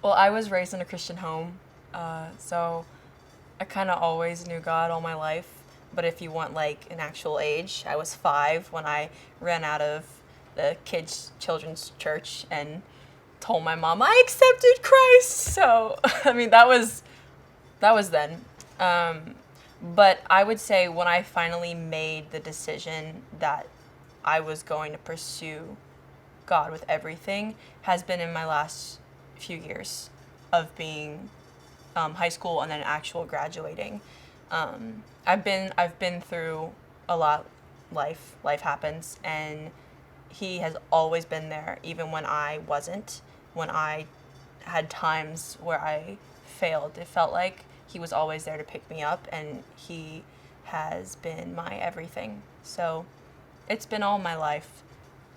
Well, I was raised in a Christian home, so I kind of always knew God all my life. But if you want like an actual age, I was 5 when I ran out of the children's church and told my mom I accepted Christ. So I mean that was then. Um, but I would say when I finally made the decision that I was going to pursue God with everything has been in my last few years of being high school and then actual graduating. I've been through a lot. Life happens, and he has always been there, even when I wasn't. When I had times where I failed, it felt like he was always there to pick me up, and he has been my everything. So it's been all my life.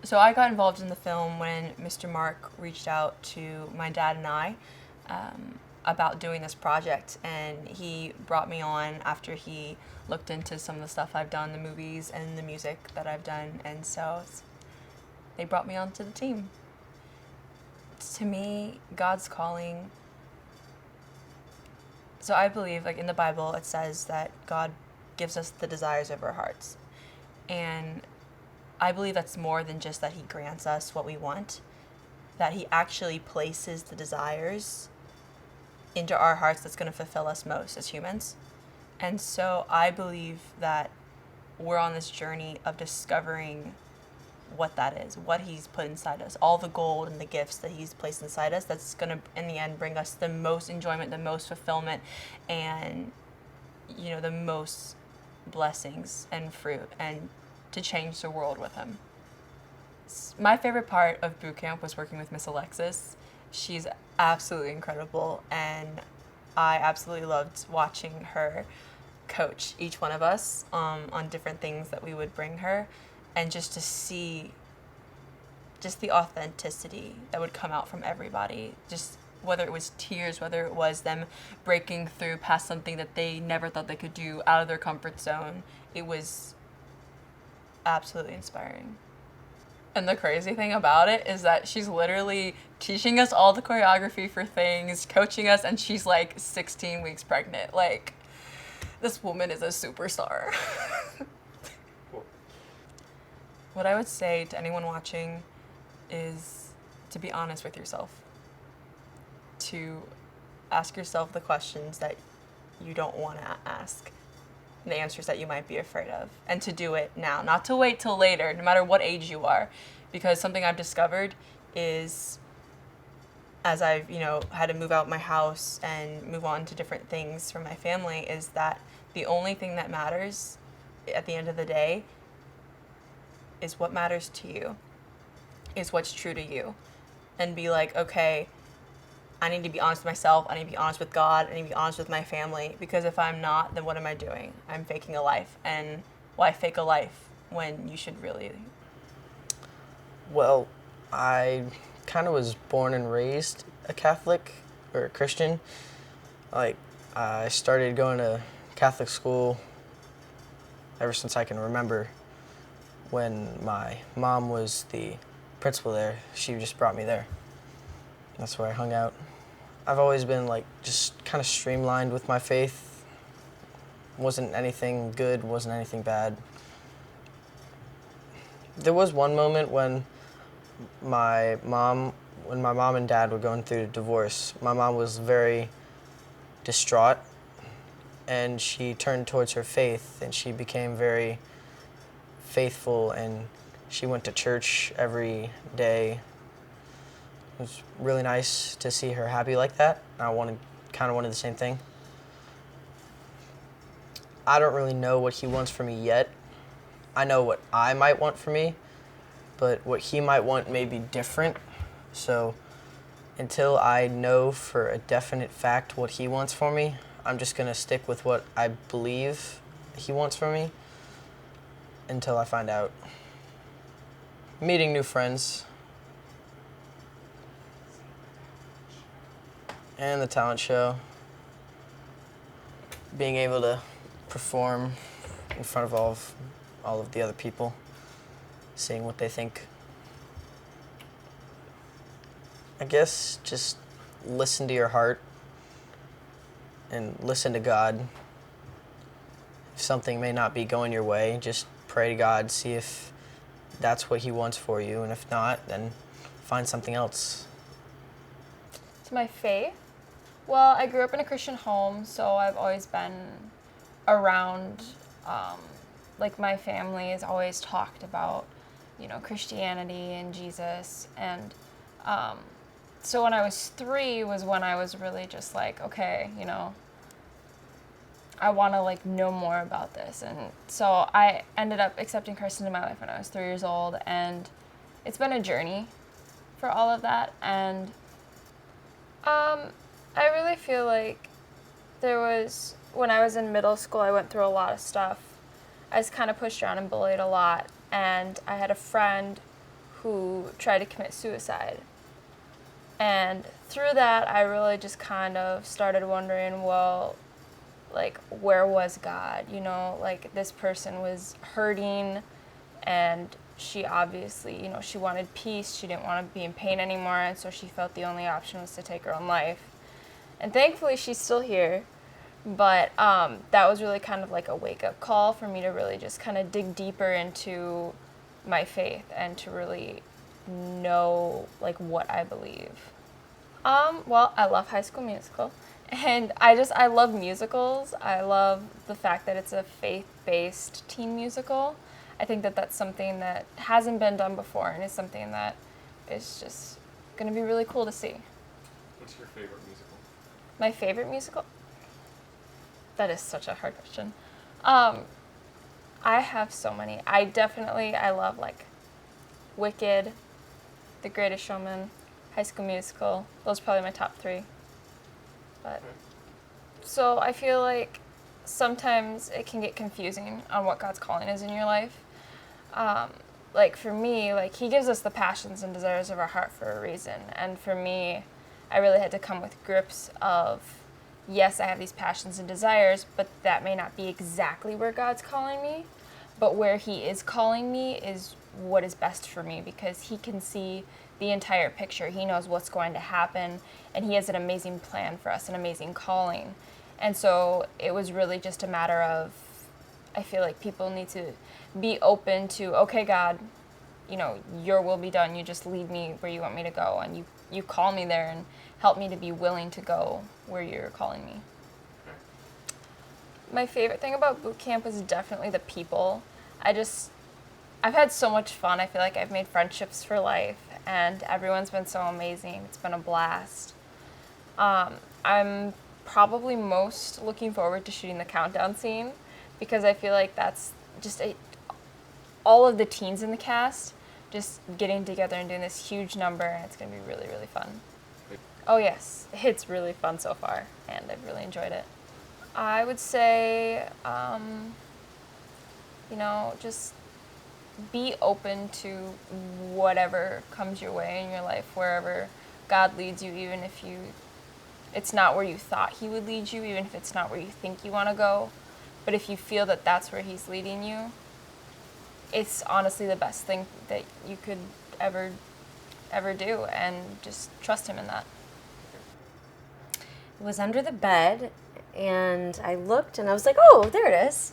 So I got involved in the film when Mr. Mark reached out to my dad and I about doing this project, and he brought me on after he looked into some of the stuff I've done, the movies and the music that I've done, and so they brought me onto the team. To me, God's calling. So I believe, like in the Bible, it says that God gives us the desires of our hearts, and I believe that's more than just that he grants us what we want, that he actually places the desires into our hearts that's going to fulfill us most as humans. And so I believe that we're on this journey of discovering what that is, what he's put inside us, all the gold and the gifts that he's placed inside us that's going to, in the end, bring us the most enjoyment, the most fulfillment, and, the most blessings and fruit, and to change the world with him. My favorite part of boot camp was working with Miss Alexis. She's absolutely incredible, and I absolutely loved watching her coach each one of us on different things that we would bring her, and just to see just the authenticity that would come out from everybody, just whether it was tears, whether it was them breaking through past something that they never thought they could do out of their comfort zone. It was absolutely inspiring. And the crazy thing about it is that she's literally teaching us all the choreography for things, coaching us, and she's like 16 weeks pregnant. Like, this woman is a superstar. Cool. What I would say to anyone watching is to be honest with yourself. To ask yourself the questions that you don't want to ask, the answers that you might be afraid of, and to do it now, not to wait till later, no matter what age you are. Because something I've discovered is, as I've, had to move out my house and move on to different things from my family, is that the only thing that matters at the end of the day is what matters to you, is what's true to you. And be like, okay, I need to be honest with myself, I need to be honest with God, I need to be honest with my family, because if I'm not, then what am I doing? I'm faking a life. And why fake a life when you should really? Well, I kind of was born and raised a Catholic or a Christian. Like, I started going to Catholic school ever since I can remember. When my mom was the principal there, she just brought me there. That's where I hung out. I've always been like just kind of streamlined with my faith. Wasn't anything good, wasn't anything bad. There was one moment when my mom and dad were going through a divorce. My mom was very distraught, and she turned towards her faith, and she became very faithful, and she went to church every day. It was really nice to see her happy like that. I kind of wanted the same thing. I don't really know what he wants for me yet. I know what I might want for me, but what he might want may be different. So until I know for a definite fact what he wants for me, I'm just going to stick with what I believe he wants for me until I find out. Meeting new friends. And the talent show. Being able to perform in front of all of the other people. Seeing what they think. I guess just listen to your heart and listen to God. If something may not be going your way, just pray to God, see if that's what he wants for you, and if not, then find something else. To my faith? Well, I grew up in a Christian home, so I've always been around, like my family has always talked about, Christianity and Jesus. And so when I was 3 was when I was really just like, okay, I want to know more about this. And so I ended up accepting Christ into my life when I was 3 years old, and it's been a journey for all of that. And I really feel like when I was in middle school, I went through a lot of stuff. I was kind of pushed around and bullied a lot, and I had a friend who tried to commit suicide. And through that, I really just kind of started wondering, well, where was God? This person was hurting, and she obviously, she wanted peace. She didn't want to be in pain anymore, and so she felt the only option was to take her own life. And thankfully, she's still here. But that was really kind of like a wake-up call for me to really just kind of dig deeper into my faith and to really know, what I believe. Well, I love High School Musical. And I love musicals. I love the fact that it's a faith-based teen musical. I think that that's something that hasn't been done before, and is something that is just going to be really cool to see. What's your favorite musical? My favorite musical? That is such a hard question. I have so many. I love Wicked, The Greatest Showman, High School Musical. Those are probably my top 3. But so I feel like sometimes it can get confusing on what God's calling is in your life. For me, he gives us the passions and desires of our heart for a reason. And for me, I really had to come with grips of, yes, I have these passions and desires, but that may not be exactly where God's calling me. But where he is calling me is what is best for me, because he can see the entire picture. He knows what's going to happen, and he has an amazing plan for us, an amazing calling. And so it was really just a matter of, I feel like people need to be open to, okay, God, your will be done. You just lead me where you want me to go, and you call me there and help me to be willing to go where you're calling me. My favorite thing about boot camp was definitely the people. I've had so much fun. I feel like I've made friendships for life, and everyone's been so amazing. It's been a blast. I'm probably most looking forward to shooting the countdown scene, because I feel like that's just all of the teens in the cast just getting together and doing this huge number, and it's going to be really, really fun. Oh yes, it's really fun so far, and I've really enjoyed it. I would say, just be open to whatever comes your way in your life, wherever God leads you, even if it's not where you thought he would lead you, even if it's not where you think you want to go. But if you feel that that's where he's leading you, it's honestly the best thing that you could ever do, and just trust him in that. It was under the bed, and I looked, and I was like, oh, there it is.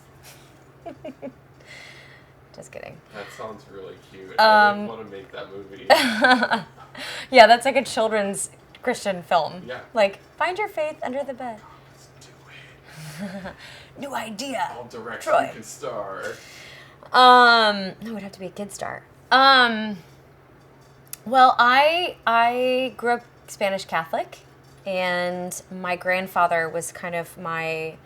Just kidding. That sounds really cute. I would want to make that movie. Yeah, that's like a children's Christian film. Yeah. Find your faith under the bed. Let's do it. New idea. I'll direct. Troy. You can star. No, it would have to be a kid star. Well, I grew up Spanish Catholic, and my grandfather was kind of he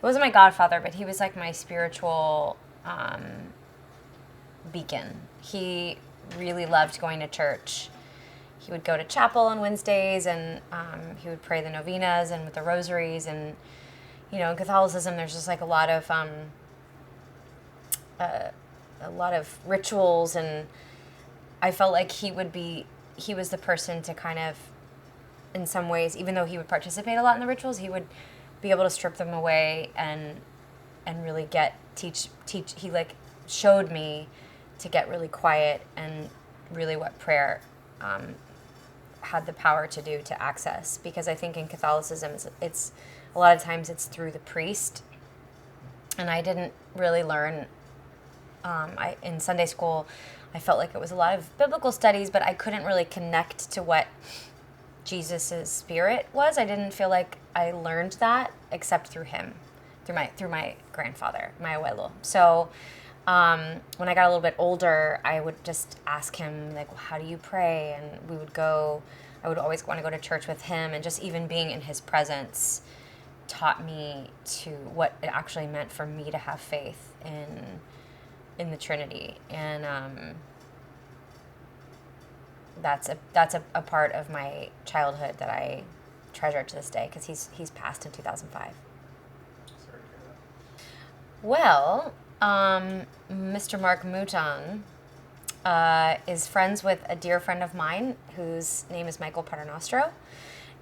wasn't my godfather, but he was like my spiritual beacon. He really loved going to church. He would go to chapel on Wednesdays, and he would pray the novenas and with the rosaries. And in Catholicism, there's just a lot of rituals, and I felt like he was the person to kind of, in some ways, even though he would participate a lot in the rituals, he would be able to strip them away and really teach. He showed me to get really quiet and really what prayer, had the power to do to access, because I think in Catholicism it's a lot of times it's through the priest, and I didn't really learn. In Sunday school, I felt like it was a lot of biblical studies, but I couldn't really connect to what Jesus's spirit was. I didn't feel like I learned that except through him, through my grandfather, my abuelo. So when I got a little bit older, I would just ask him, like, well, how do you pray? And we would go. I would always want to go to church with him, and just even being in his presence taught me to what it actually meant for me to have faith in the Trinity. And that's a part of my childhood that I treasure to this day, because he's passed in 2005. Sorry to hear that. Well, Mr. Mark Mouton is friends with a dear friend of mine whose name is Michael Paternostro.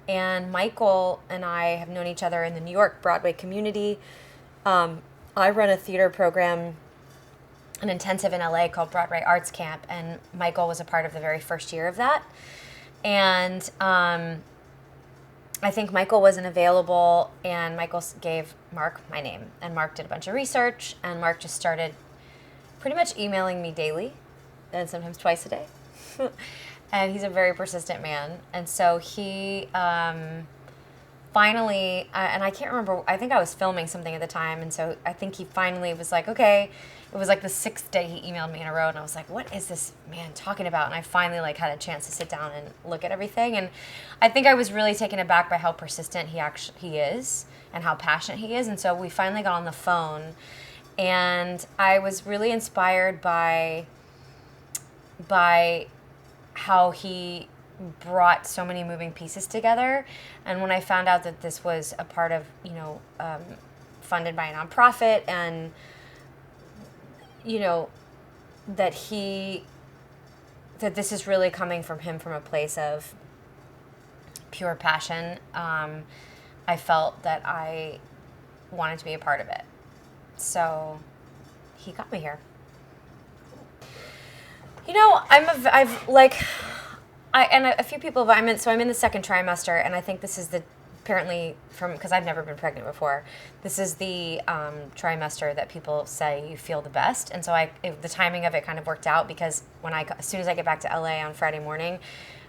And Michael and I have known each other in the New York Broadway community. I run a theater program, an intensive in LA called Broadway Arts Camp, and Michael was a part of the very first year of that. And I think Michael wasn't available, and Michael gave Mark my name. And Mark did a bunch of research, and Mark just started pretty much emailing me daily, and sometimes twice a day. And he's a very persistent man. And so he finally, and I can't remember, I think I was filming something at the time, and so I think he finally was like, okay. It was like the 6th day he emailed me in a row, and I was like, what is this man talking about? And I finally like had a chance to sit down and look at everything. And I think I was really taken aback by how persistent he is and how passionate he is. And so we finally got on the phone, and I was really inspired by how he brought so many moving pieces together. And when I found out that this was a part of, funded by a nonprofit, and that this is really coming from him from a place of pure passion, I felt that I wanted to be a part of it. So he got me here. And a few people I'm in the second trimester, and I think this is apparently because I've never been pregnant before, this is the trimester that people say you feel the best. And so the timing of it kind of worked out, because as soon as I get back to LA on Friday morning,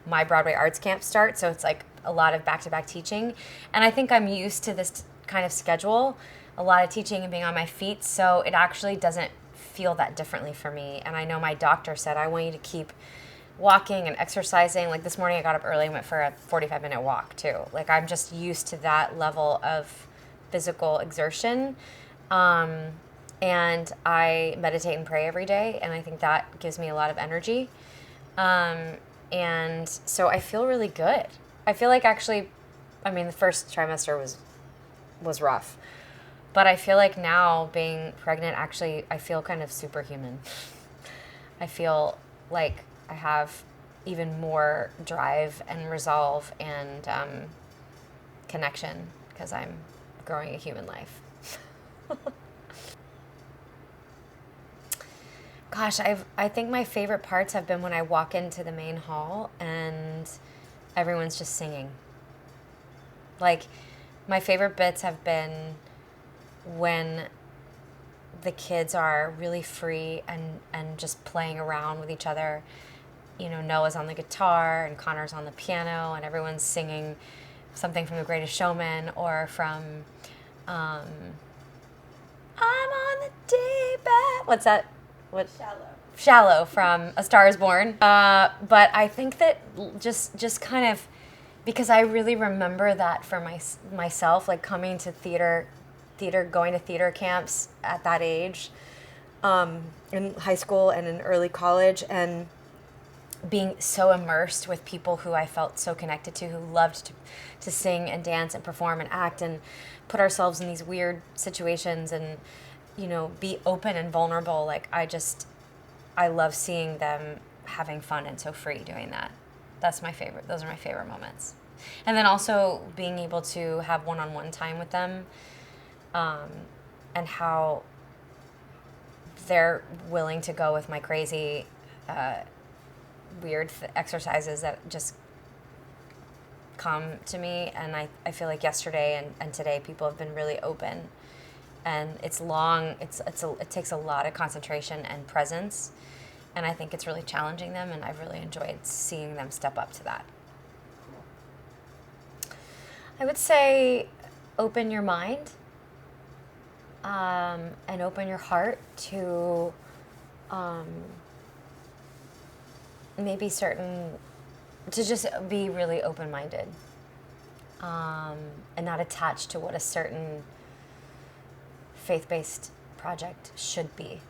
my Broadway Arts Camp starts. So it's like a lot of back-to-back teaching. And I think I'm used to this kind of schedule, a lot of teaching and being on my feet. So it actually doesn't feel that differently for me. And I know my doctor said, I want you to keep walking and exercising. Like this morning I got up early and went for a 45-minute walk too. Like I'm just used to that level of physical exertion. And I meditate and pray every day, and I think that gives me a lot of energy. And so I feel really good. I feel like actually, the first trimester was rough. But I feel like now being pregnant, actually, I feel kind of superhuman. I feel like I have even more drive and resolve and connection, because I'm growing a human life. Gosh, I think my favorite parts have been when I walk into the main hall and everyone's just singing. Like, my favorite bits have been when the kids are really free and just playing around with each other. Noah's on the guitar and Connor's on the piano, and everyone's singing something from The Greatest Showman, or from I'm on the deep end. What's that? What? Shallow from A Star Is Born. But I think that just kind of, because I really remember that for myself, like coming to going to theater camps at that age, in high school and in early college, and being so immersed with people who I felt so connected to, who loved to sing and dance and perform and act and put ourselves in these weird situations and, be open and vulnerable. Like, I love seeing them having fun and so free doing that. That's my favorite. Those are my favorite moments. And then also being able to have one-on-one time with them, and how they're willing to go with my crazy, weird exercises that just come to me, and I feel like yesterday and today people have been really open, and it's long, it takes a lot of concentration and presence, and I think it's really challenging them, and I've really enjoyed seeing them step up to that. I would say open your mind, and open your heart to maybe to just be really open-minded, and not attached to what a certain faith-based project should be,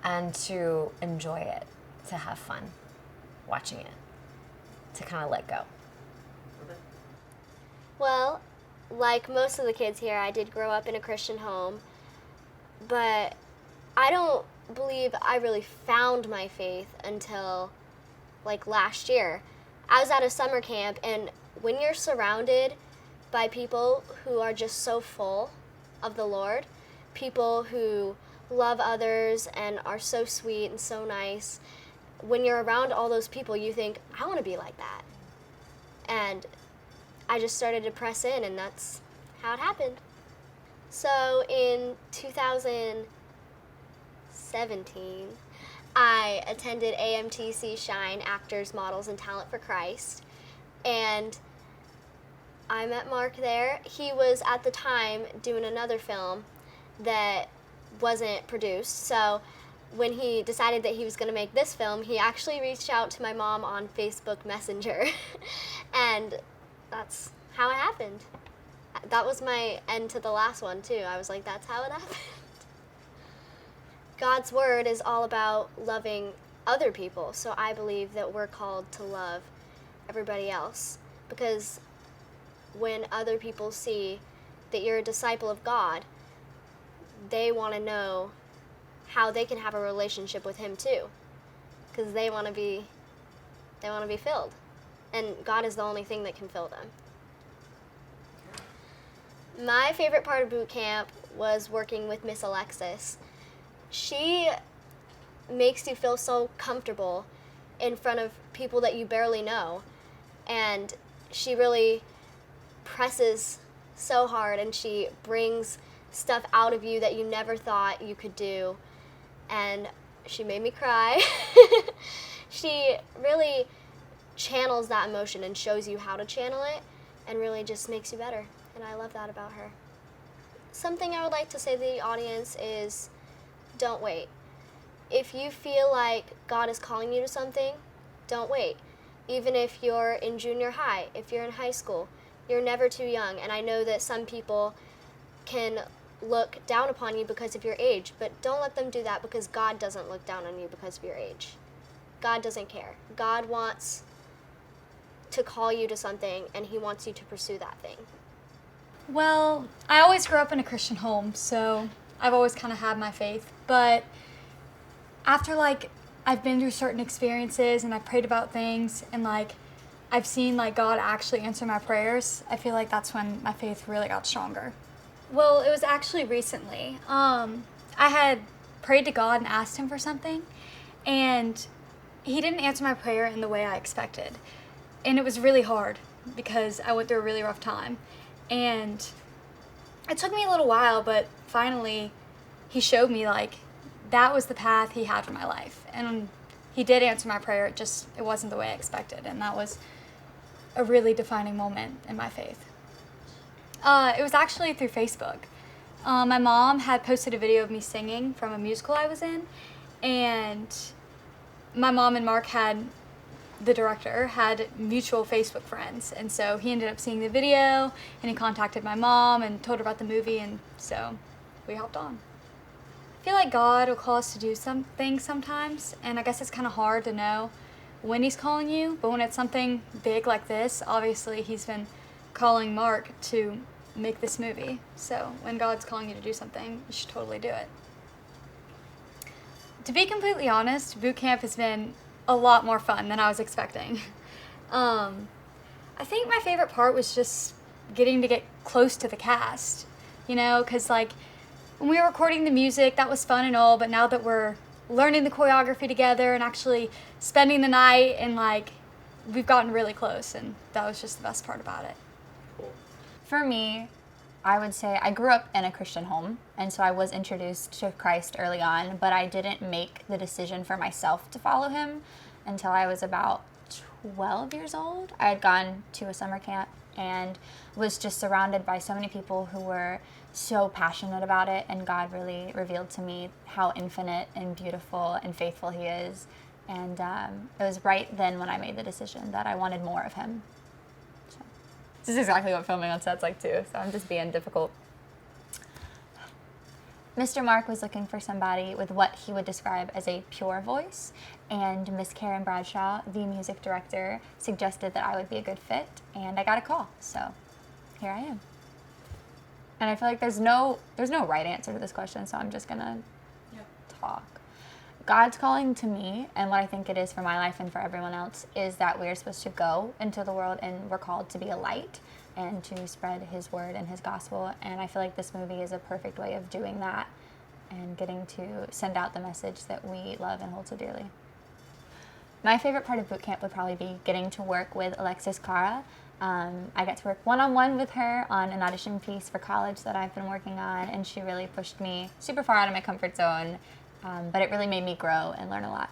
and to enjoy it, to have fun watching it, to kind of let go. Well, like most of the kids here, I did grow up in a Christian home, but I don't believe I really found my faith until like last year. I was at a summer camp, and when you're surrounded by people who are just so full of the Lord, people who love others and are so sweet and so nice, when you're around all those people, you think, I want to be like that. And I just started to press in, and that's how it happened. So in 2017, I attended AMTC Shine Actors, Models, and Talent for Christ, and I met Mark there. He was at the time doing another film that wasn't produced, so when he decided that he was going to make this film, he actually reached out to my mom on Facebook Messenger, and that's how it happened. That was my end to the last one, too. I was like, that's how it happened. God's word is all about loving other people, so I believe that we're called to love everybody else, because when other people see that you're a disciple of God, they want to know how they can have a relationship with him too, because they want to be filled, and God is the only thing that can fill them. My favorite part of boot camp was working with Miss Alexis. She makes you feel so comfortable in front of people that you barely know, and she really presses so hard, and she brings stuff out of you that you never thought you could do, and she made me cry. She really channels that emotion and shows you how to channel it, and really just makes you better, and I love that about her. Something I would like to say to the audience is, don't wait. If you feel like God is calling you to something, don't wait. Even if you're in junior high, if you're in high school, you're never too young, and I know that some people can look down upon you because of your age, but don't let them do that, because God doesn't look down on you because of your age. God doesn't care. God wants to call you to something, and he wants you to pursue that thing. Well, I always grew up in a Christian home, so I've always kind of had my faith, but after I've been through certain experiences and I've prayed about things and I've seen God actually answer my prayers, I feel like that's when my faith really got stronger. Well, it was actually recently. I had prayed to God and asked him for something, and he didn't answer my prayer in the way I expected. And it was really hard because I went through a really rough time. And it took me a little while, but finally he showed me that was the path he had for my life. And he did answer my prayer, it wasn't the way I expected. And that was a really defining moment in my faith. It was actually through Facebook. My mom had posted a video of me singing from a musical I was in, and my mom and Mark the director, had mutual Facebook friends, and so he ended up seeing the video, and he contacted my mom and told her about the movie, and so we hopped on. I feel like God will call us to do some things sometimes, and I guess it's kind of hard to know when he's calling you, but when it's something big like this, obviously he's been calling Mark to make this movie. So when God's calling you to do something, you should totally do it. To be completely honest, boot camp has been a lot more fun than I was expecting. I think my favorite part was just getting to get close to the cast, because when we were recording the music, that was fun and all, but now that we're learning the choreography together and actually spending the night, and like we've gotten really close, and that was just the best part about it. Cool. For me, I would say I grew up in a Christian home, and so I was introduced to Christ early on, but I didn't make the decision for myself to follow him until I was about 12 years old. I had gone to a summer camp and was just surrounded by so many people who were so passionate about it, and God really revealed to me how infinite and beautiful and faithful he is. And it was right then when I made the decision that I wanted more of him. So, this is exactly what filming on set's like too, so I'm just being difficult. Mr. Mark was looking for somebody with what he would describe as a pure voice, and Miss Karen Bradshaw, the music director, suggested that I would be a good fit, and I got a call, so here I am. And I feel like there's no right answer to this question, so I'm just gonna talk. God's calling to me, and what I think it is for my life and for everyone else, is that we're supposed to go into the world, and we're called to be a light and to spread his word and his gospel. And I feel like this movie is a perfect way of doing that and getting to send out the message that we love and hold so dearly. My favorite part of boot camp would probably be getting to work with Alexis Cara. I got to work one-on-one with her on an audition piece for college that I've been working on, and she really pushed me super far out of my comfort zone, but it really made me grow and learn a lot.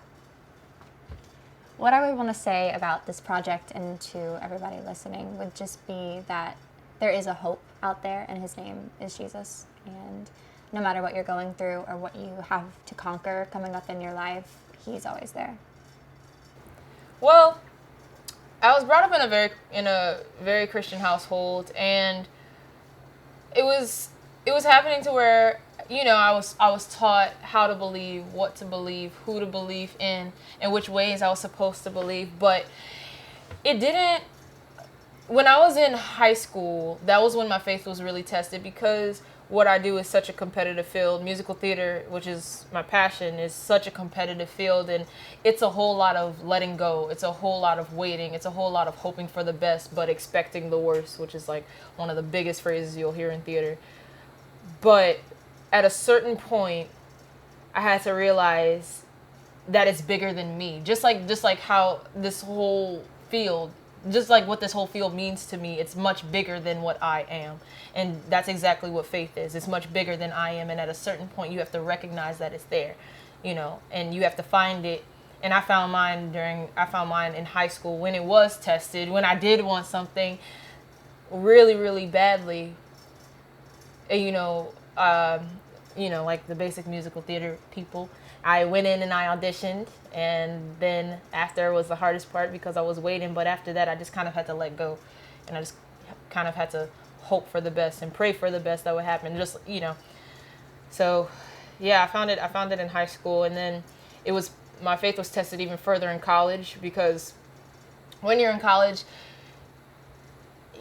What I would want to say about this project and to everybody listening would just be that there is a hope out there, and his name is Jesus. And no matter what you're going through or what you have to conquer coming up in your life, he's always there. Well, I was brought up in a very Christian household, and it was happening to where, you know, I was taught how to believe, what to believe, who to believe in which ways I was supposed to believe. But it didn't. When I was in high school, that was when my faith was really tested, because what I do is such a competitive field. Musical theater, which is my passion, is such a competitive field, and it's a whole lot of letting go. It's a whole lot of waiting. It's a whole lot of hoping for the best, but expecting the worst, which is like one of the biggest phrases you'll hear in theater. But at a certain point, I had to realize that it's bigger than me. Just like how this whole field, just like what this whole field means to me, it's much bigger than what I am. And that's exactly what faith is. It's much bigger than I am. And at a certain point, you have to recognize that it's there, you know, and you have to find it. And I found mine in high school when it was tested, when I did want something really, really badly, like the basic musical theater people. I went in and I auditioned, and then after was the hardest part because I was waiting, but after that I just kind of had to let go, and I just kind of had to hope for the best and pray for the best that would happen, just, you know. So yeah, I found it in high school, and then my faith was tested even further in college, because when you're in college,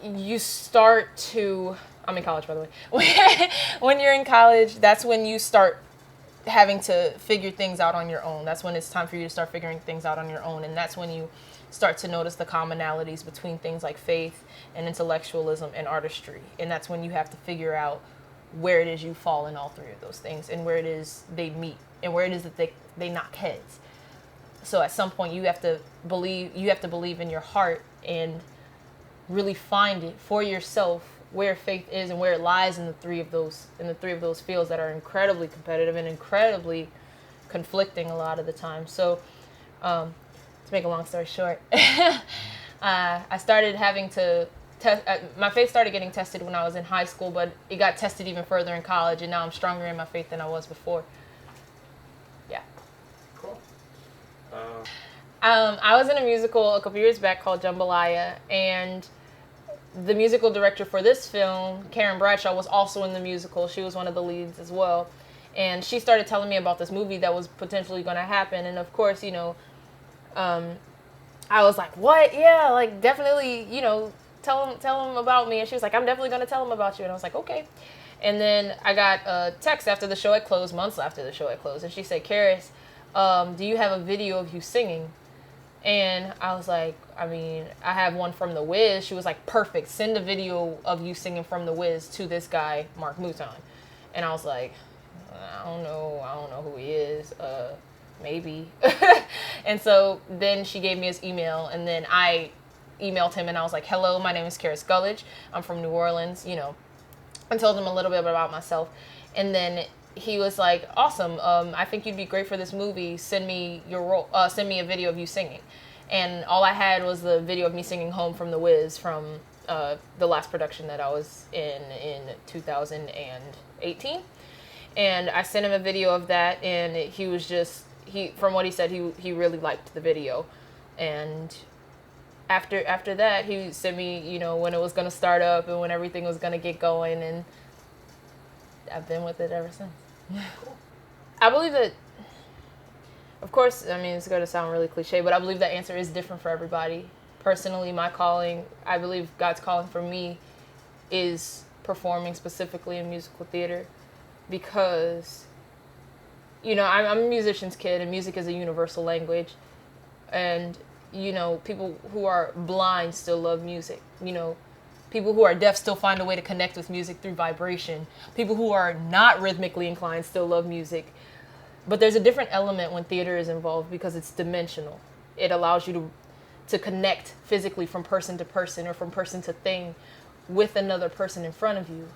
you start to, I'm in college, by the way. When you're in college, that's when you start having to figure things out on your own. That's when it's time for you to start figuring things out on your own. And that's when you start to notice the commonalities between things like faith and intellectualism and artistry. And that's when you have to figure out where it is you fall in all three of those things, and where it is they meet, and where it is that they knock heads. So at some point you have to believe in your heart and really find it for yourself, where faith is and where it lies in the three of those fields that are incredibly competitive and incredibly conflicting a lot of the time. So to make a long story short, I started having to test. My faith started getting tested when I was in high school, but it got tested even further in college, and now I'm stronger in my faith than I was before. Yeah. Cool. I was in a musical a couple years back called Jambalaya, and the musical director for this film, Karen Bradshaw, was also in the musical. She was one of the leads as well. And she started telling me about this movie that was potentially going to happen. And of course, you know, I was like, what? Yeah, like definitely, you know, tell him about me. And she was like, I'm definitely going to tell him about you. And I was like, okay. And then I got a text after the show had closed, months after the show had closed. And she said, Karis, do you have a video of you singing? And I was like, I mean, I have one from The Wiz. She was like, perfect. Send a video of you singing from The Wiz to this guy, Mark Mouton. And I was like, I don't know who he is. maybe. And so then she gave me his email, and then I emailed him, and I was like, hello, my name is Kara Scullage. I'm from New Orleans, you know. I told him a little bit about myself. And then he was like, awesome, I think you'd be great for this movie. Send me your role, send me a video of you singing. And all I had was the video of me singing Home from the Wiz from the last production that I was in 2018. And I sent him a video of that, and he was just, from what he said, he really liked the video. And after that, he sent me, you know, when it was going to start up and when everything was going to get going, and I've been with it ever since. I believe that, of course, I mean, it's going to sound really cliche, but I believe that answer is different for everybody. Personally, my calling, I believe God's calling for me is performing specifically in musical theater, because, you know, I'm a musician's kid, and music is a universal language. And, you know, people who are blind still love music. You know, people who are deaf still find a way to connect with music through vibration. People who are not rhythmically inclined still love music. But there's a different element when theater is involved, because it's dimensional. It allows you to connect physically from person to person, or from person to thing, with another person in front of you,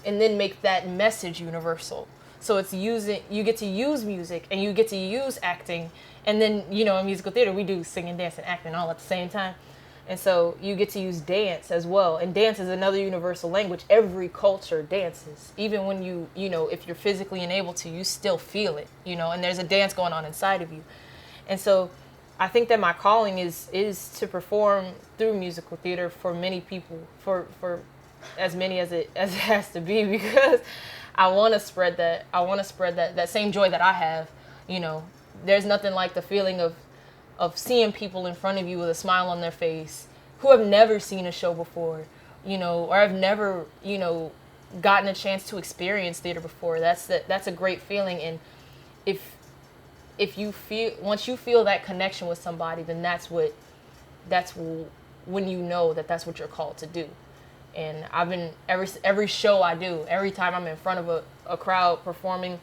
and then make that message universal. So it's you get to use music, and you get to use acting, and then, you know, in musical theater we do singing, dance, and acting all at the same time. And so you get to use dance as well. And dance is another universal language. Every culture dances. Even when you know, if you're physically unable to, you still feel it, you know, and there's a dance going on inside of you. And so I think that my calling is to perform through musical theater for many people, for as many as it has to be, because I want to spread that same joy that I have. You know, there's nothing like the feeling of seeing people in front of you with a smile on their face who have never seen a show before, you know, or have never, you know, gotten a chance to experience theater before. That's a great feeling. And if you feel, once you feel that connection with somebody, then that's when you know that that's what you're called to do. And I've been, every show I do, every time I'm in front of a crowd performing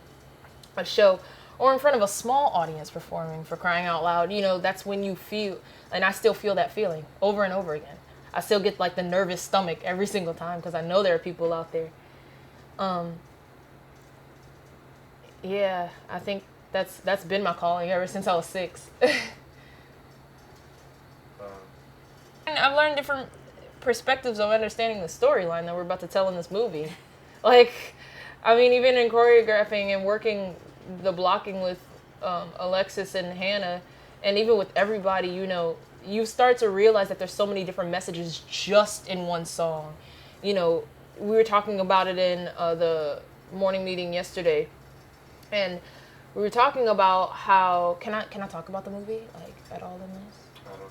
a show, or in front of a small audience performing, for crying out loud, you know, that's when you feel, and I still feel that feeling over and over again. I still get like the nervous stomach every single time, because I know there are people out there. Yeah, I think that's been my calling ever since I was 6. And I've learned different perspectives of understanding the storyline that we're about to tell in this movie. Like, I mean, even in choreographing and working the blocking with Alexis and Hannah, and even with everybody, you know, you start to realize that there's so many different messages just in one song. You know, we were talking about it in the morning meeting yesterday, and we were talking about how, can I talk about the movie, like, at all in this? I don't know,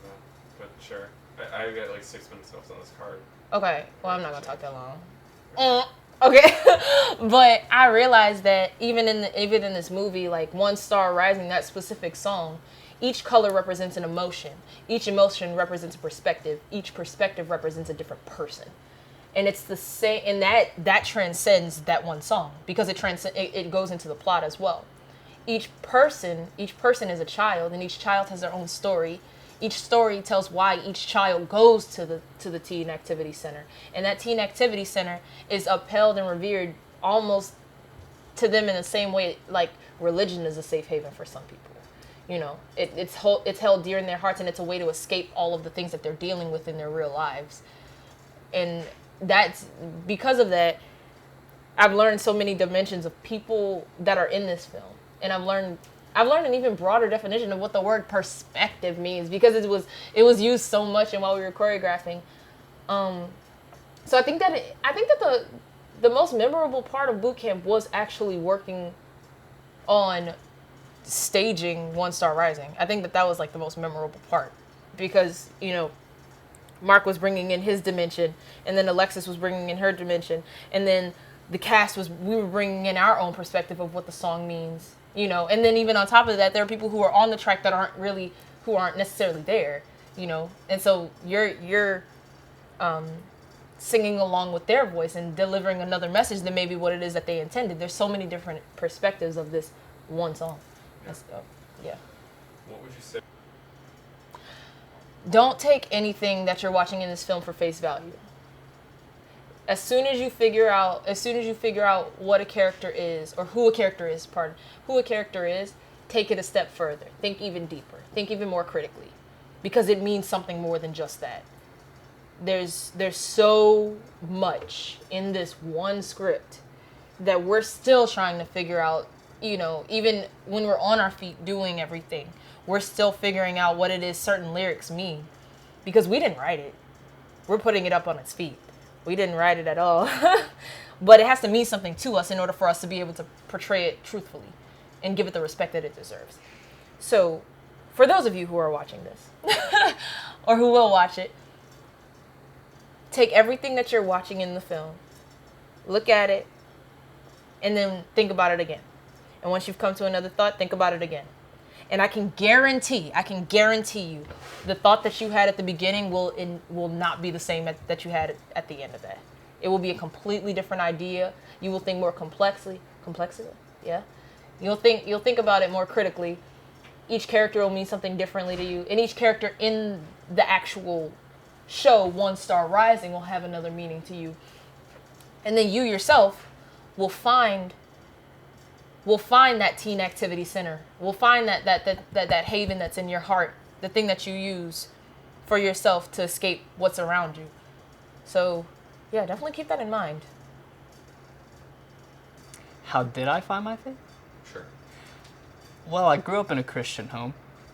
but sure. I got like 6 minutes left on this card. Okay, well, I'm not gonna talk that long. Okay, but I realized that even in this movie, like One Star Rising, that specific song, each color represents an emotion. Each emotion represents a perspective. Each perspective represents a different person, and it's the same. And that transcends that one song, because it goes into the plot as well. Each person is a child, and each child has their own story. Each story tells why each child goes to the Teen Activity Center. And that Teen Activity Center is upheld and revered almost to them in the same way like religion is a safe haven for some people. You know, it's held dear in their hearts, and it's a way to escape all of the things that they're dealing with in their real lives. And that's because of that, I've learned so many dimensions of people that are in this film. And I've learned an even broader definition of what the word perspective means, because it was used so much and while we were choreographing. So I think that the most memorable part of boot camp was actually working on staging One Star Rising. I think that was like the most memorable part, because, you know, Mark was bringing in his dimension, and then Alexis was bringing in her dimension, and then the cast we were bringing in our own perspective of what the song means. You know, and then even on top of that, there are people who are on the track that aren't necessarily there, you know, and so you're singing along with their voice and delivering another message than maybe what it is that they intended. There's so many different perspectives of this one song. Yeah. What would you say? Don't take anything that you're watching in this film for face value. As soon as you figure out what a character is, or who a character is, take it a step further. Think even deeper. Think even more critically, because it means something more than just that. There's so much in this one script that we're still trying to figure out, even when we're on our feet doing everything, we're still figuring out what it is certain lyrics mean, because we didn't write it. We're putting it up on its feet. We didn't write it at all. But it has to mean something to us in order for us to be able to portray it truthfully and give it the respect that it deserves. So, for those of you who are watching this, or who will watch it, take everything that you're watching in the film, look at it, and then think about it again. And once you've come to another thought, think about it again. And I can guarantee you, the thought that you had at the beginning will not be the same that you had at the end of that. It will be a completely different idea. You will think more complexity, yeah. You'll think about it more critically. Each character will mean something differently to you, and each character in the actual show, One Star Rising, will have another meaning to you. And then you yourself will find that teen activity center. We'll find that haven that's in your heart, the thing that you use for yourself to escape what's around you. So, yeah, definitely keep that in mind. How did I find my faith? Sure. Well, I grew up in a Christian home.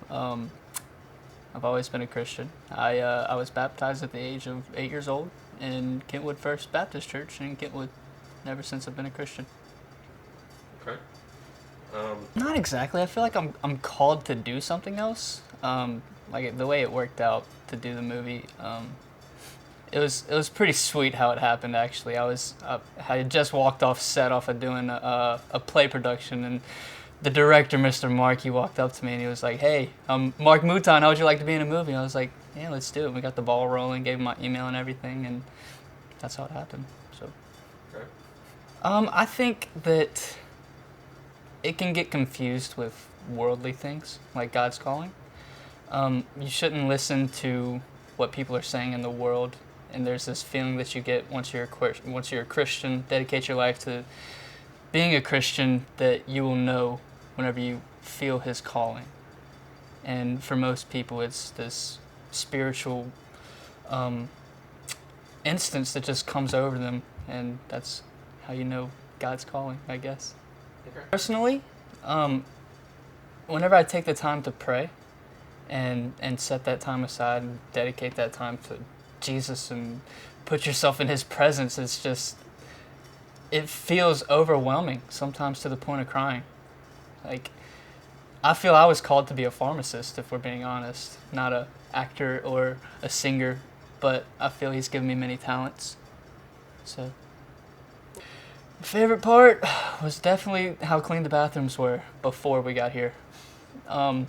I've always been a Christian. I was baptized at the age of 8 years old in Kentwood First Baptist Church in Kentwood. And ever since I've been a Christian. Okay. Not exactly. I feel like I'm called to do something else. Like the way it worked out to do the movie. It was pretty sweet how it happened. Actually, I had just walked off set off of doing a play production, and the director, Mr. Mark, he walked up to me and he was like, "Hey, I'm Mark Mouton. How would you like to be in a movie?" I was like, "Yeah, let's do it." We got the ball rolling, gave him my email and everything, and that's how it happened. So, Okay. I think that it can get confused with worldly things like God's calling. You shouldn't listen to what people are saying in the world, and there's this feeling that you get once you're a Christian, dedicate your life to being a Christian, that you will know whenever you feel His calling. And for most people, it's this spiritual instance that just comes over them, and that's how you know God's calling, I guess. Okay. Personally, whenever I take the time to pray and set that time aside and dedicate that time to Jesus and put yourself in His presence, it feels overwhelming, sometimes to the point of crying. Like, I feel I was called to be a pharmacist, if we're being honest, not an actor or a singer, but I feel He's given me many talents. So, favorite part was definitely how clean the bathrooms were before we got here. The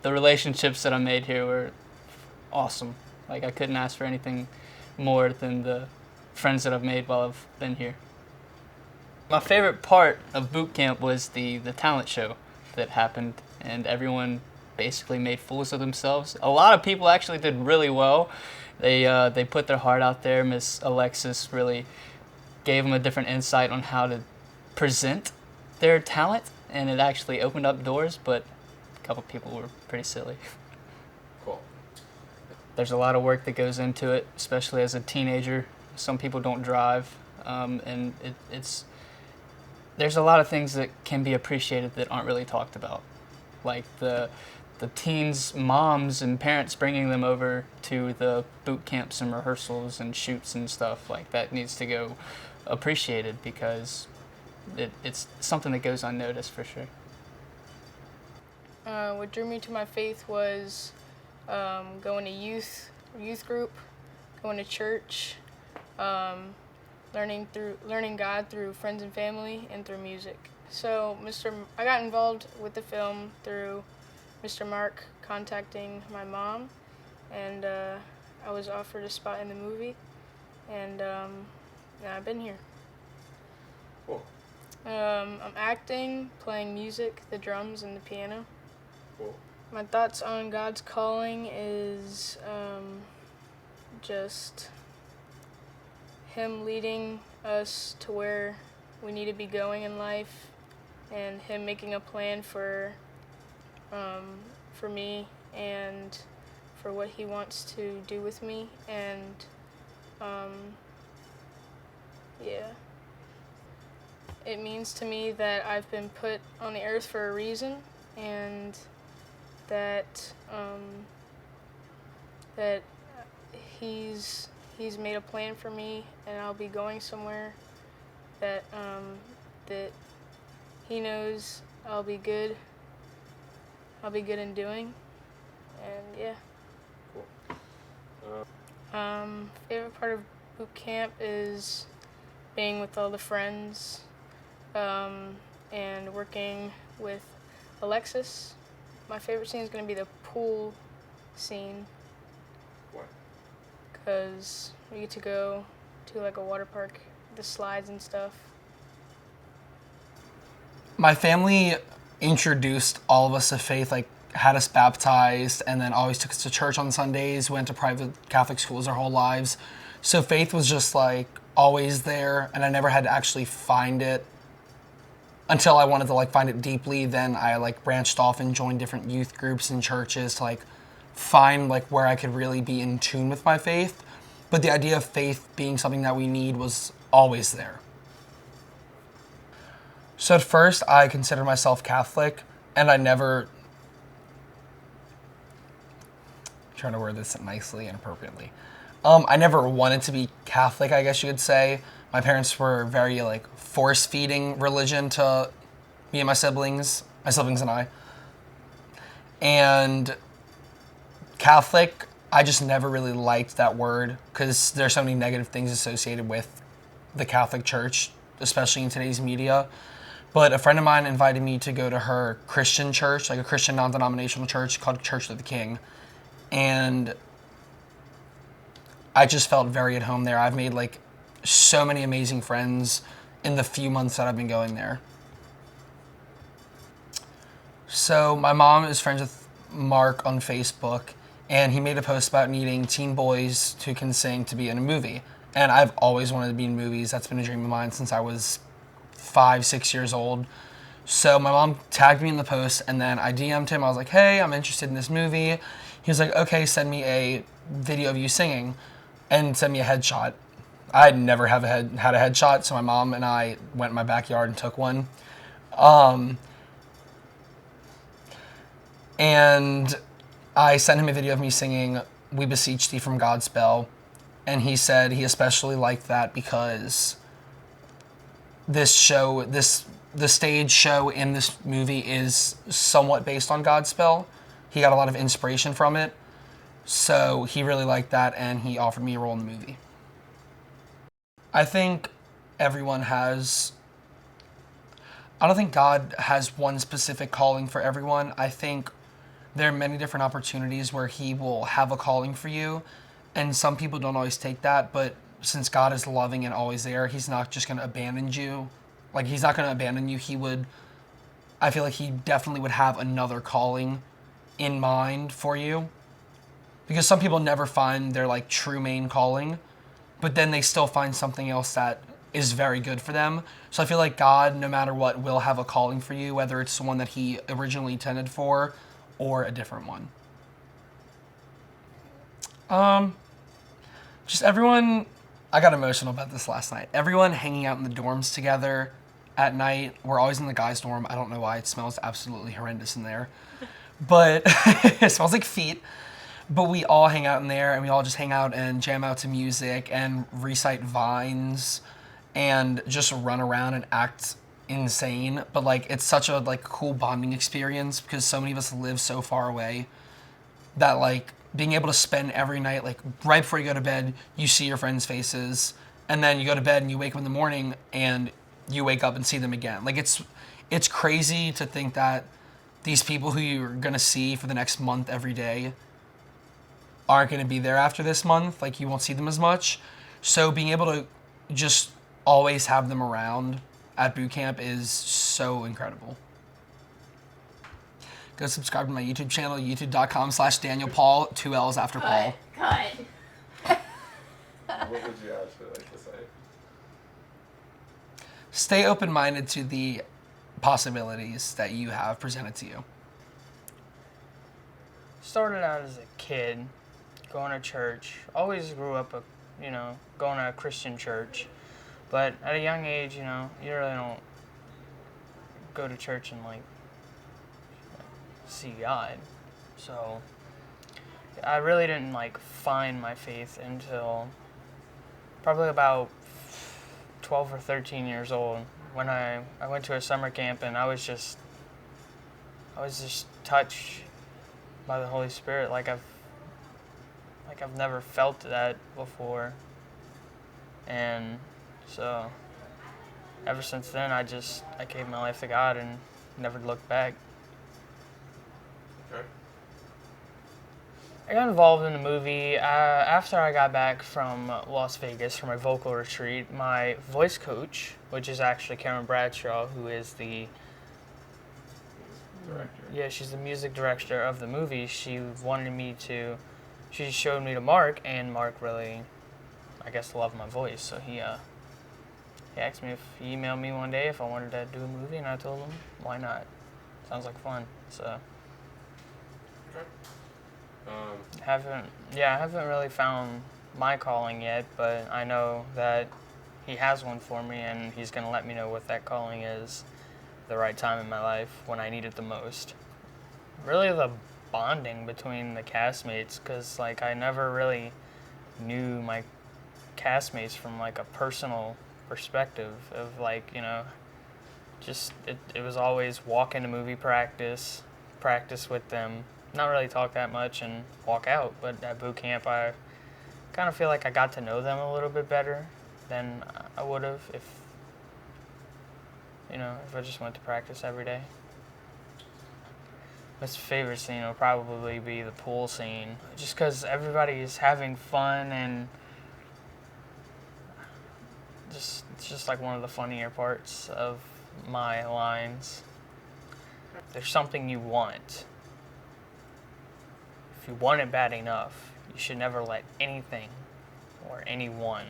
relationships that I made here were awesome. Like, I couldn't ask for anything more than the friends that I've made while I've been here. My favorite part of boot camp was the talent show that happened, and everyone basically made fools of themselves. A lot of people actually did really well. They put their heart out there. Miss Alexis really gave them a different insight on how to present their talent, and it actually opened up doors, but a couple people were pretty silly. Cool. There's a lot of work that goes into it, especially as a teenager. Some people don't drive, and there's a lot of things that can be appreciated that aren't really talked about, like the teens' moms and parents bringing them over to the boot camps and rehearsals and shoots and stuff. Like, that needs to go appreciated, because it's something that goes unnoticed for sure. What drew me to my faith was going to youth group, going to church, learning God through friends and family, and through music. So I got involved with the film through Mr. Mark contacting my mom, and I was offered a spot in the movie, and I've been here. Cool. I'm acting, playing music, the drums and the piano. Cool. My thoughts on God's calling is just Him leading us to where we need to be going in life, and Him making a plan for me and for what He wants to do with me, and yeah. It means to me that I've been put on the earth for a reason, and that that he's made a plan for me, and I'll be going somewhere that that He knows I'll be good in doing, and yeah. Cool. Favorite part of boot camp is being with all the friends, and working with Alexis. My favorite scene is going to be the pool scene, Why? because we get to go to like a water park, the slides and stuff. My family introduced all of us to faith, like had us baptized, and then always took us to church on Sundays, went to private Catholic schools our whole lives. So faith was just like always there, and I never had to actually find it until I wanted to like find it deeply. Then I like branched off and joined different youth groups and churches to like find like where I could really be in tune with my faith. But the idea of faith being something that we need was always there. So at first I considered myself Catholic, and I never, I'm trying to word this nicely and appropriately. I never wanted to be Catholic, I guess you could say. My parents were very like force-feeding religion to me and my siblings and I. And Catholic, I just never really liked that word because there's so many negative things associated with the Catholic Church, especially in today's media. But a friend of mine invited me to go to her Christian church, like a Christian non-denominational church called Church of the King. And I just felt very at home there. I've made like so many amazing friends in the few months that I've been going there. So my mom is friends with Mark on Facebook, and he made a post about needing teen boys who can sing to be in a movie. And I've always wanted to be in movies. That's been a dream of mine since I was 5-6 years old. So my mom tagged me in the post, and then I DM'd him. I was like, hey, I'm interested in this movie. He was like, okay, send me a video of you singing and send me a headshot. I'd never had a headshot, so my mom and I went in my backyard and took one. And I sent him a video of me singing We Beseech Thee from God's Spell, and he said he especially liked that because the stage show in this movie is somewhat based on God's Spell. He got a lot of inspiration from it, so he really liked that, and he offered me a role in the movie. I think everyone has, I don't think God has one specific calling for everyone. I think there are many different opportunities where He will have a calling for you, and some people don't always take that, but since God is loving and always there, He's not just going to abandon you. Like, He's not going to abandon you. I feel like He definitely would have another calling in mind for you, because some people never find their like true main calling, but then they still find something else that is very good for them. So I feel like God, no matter what, will have a calling for you, whether it's the one that He originally intended for or a different one. Just everyone, I got emotional about this last night. Everyone hanging out in the dorms together at night. We're always in the guys' dorm. I don't know why. It smells absolutely horrendous in there. But it smells like feet. But we all hang out in there, and we all just hang out and jam out to music and recite vines and just run around and act insane. But like, it's such a like cool bonding experience because so many of us live so far away that like being able to spend every night, like right before you go to bed, you see your friends' faces, and then you go to bed and you wake up in the morning and you wake up and see them again. Like it's crazy to think that these people who you're gonna see for the next month every day aren't going to be there after this month. Like, you won't see them as much. So being able to just always have them around at boot camp is so incredible. Go subscribe to my YouTube channel, youtube.com/Daniel Paul, 2 L's after Paul. Cut. What would you actually like to say? Stay open-minded to the possibilities that you have presented to you. Started out as a kid, going to church. Always grew up, going to a Christian church. But at a young age, you really don't go to church and see God. So I really didn't find my faith until probably about 12 or 13 years old when I went to a summer camp, and I was just touched by the Holy Spirit like I've never felt that before. And so ever since then I gave my life to God and never looked back. Okay. I got involved in the movie after I got back from Las Vegas for my vocal retreat. My voice coach, which is actually Karen Bradshaw, who is the Director. Yeah, she's the music director of the movie. She showed me to Mark, and Mark really, I guess, loved my voice. So he asked me he emailed me one day if I wanted to do a movie, and I told him, why not? Sounds like fun. So I haven't really found my calling yet, but I know that he has one for me, and he's going to let me know what that calling is the right time in my life when I need it the most. Really the bonding between the castmates, because I never really knew my castmates from a personal perspective of it was always walk into movie practice with them, not really talk that much and walk out. But at boot camp I kind of feel like I got to know them a little bit better than I would have if I just went to practice every day. My favorite scene will probably be the pool scene, just because everybody's having fun, and it's just one of the funnier parts of my lines. There's something you want. If you want it bad enough, you should never let anything or anyone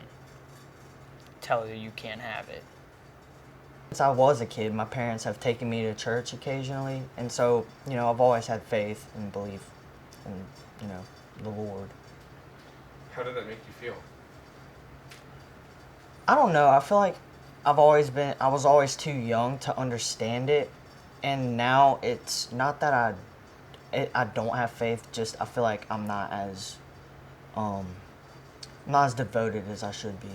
tell you you can't have it. Since I was a kid, my parents have taken me to church occasionally, and so, I've always had faith and belief in, the Lord. How did that make you feel? I don't know, I feel like I was always too young to understand it, and now it's not that I don't have faith, just I feel like I'm not as devoted as I should be.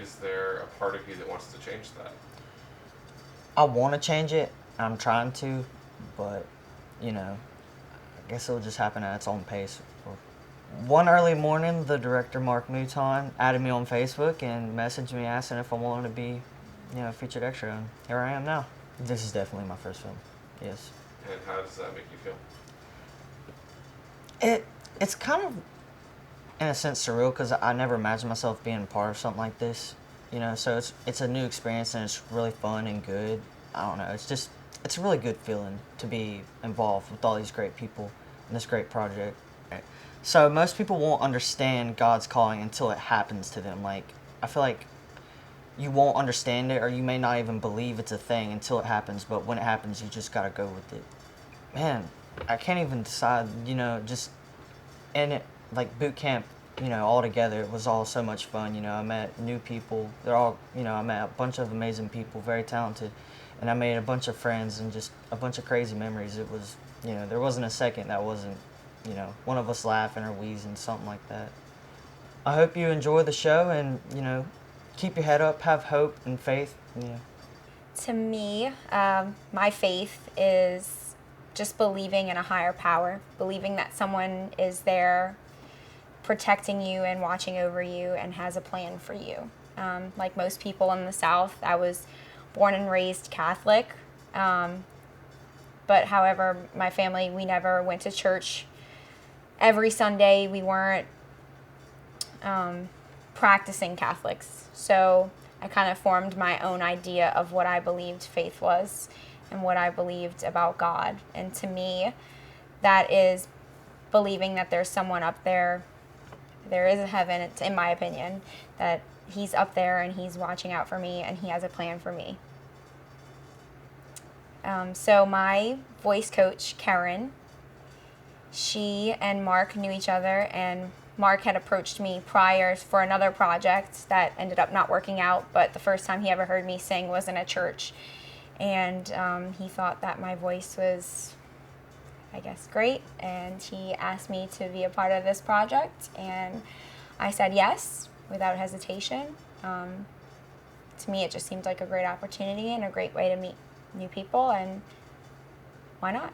Is there a part of you that wants to change that? I want to change it. I'm trying to, but, I guess it'll just happen at its own pace. One early morning, the director, Mark Mouton, added me on Facebook and messaged me asking if I wanted to be, featured extra, and here I am now. This is definitely my first film, yes. And how does that make you feel? It's kind of, in a sense, surreal, because I never imagined myself being a part of something like this, so it's a new experience, and it's really fun and good. I don't know, it's a really good feeling to be involved with all these great people in this great project. So most people won't understand God's calling until it happens to them. I feel like you won't understand it, or you may not even believe it's a thing until it happens, but when it happens, you just gotta go with it. Man, I can't even decide, just in it, boot camp, all together, it was all so much fun. I met new people. They're all, I met a bunch of amazing people, very talented, and I made a bunch of friends and just a bunch of crazy memories. It was, there wasn't a second that wasn't, one of us laughing or wheezing, something like that. I hope you enjoy the show, and, keep your head up, have hope and faith. To me, my faith is just believing in a higher power, believing that someone is there protecting you and watching over you and has a plan for you. Like most people in the South, I was born and raised Catholic, but however, my family, we never went to church every Sunday. We weren't practicing Catholics, so I kind of formed my own idea of what I believed faith was, and what I believed about God. And to me, that is believing that there's someone up there. There is a heaven, in my opinion, that he's up there and he's watching out for me and he has a plan for me. So my voice coach, Karen, she and Mark knew each other, and Mark had approached me prior for another project that ended up not working out, but the first time he ever heard me sing was in a church. And he thought that my voice was, I guess, great, and he asked me to be a part of this project, and I said yes without hesitation. To me, it just seemed like a great opportunity and a great way to meet new people, and why not?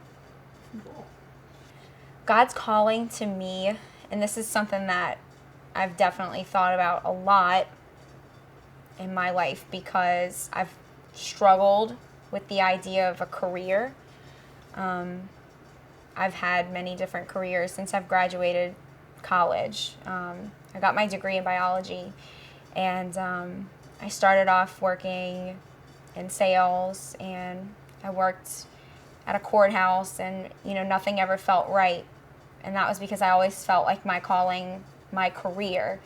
God's calling to me, and this is something that I've definitely thought about a lot in my life because I've struggled with the idea of a career. I've had many different careers since I've graduated college. I got my degree in biology, and I started off working in sales, and I worked at a courthouse, and nothing ever felt right. And that was because I always felt like my calling, my career,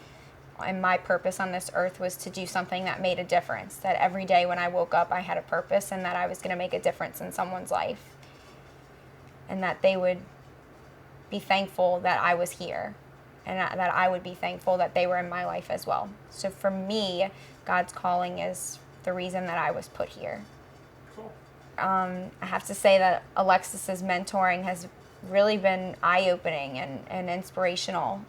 and my purpose on this earth was to do something that made a difference. That every day when I woke up, I had a purpose, and that I was going to make a difference in someone's life. And that they would be thankful that I was here, and that I would be thankful that they were in my life as well. So for me, God's calling is the reason that I was put here. Cool. I have to say that Alexis's mentoring has really been eye-opening and inspirational.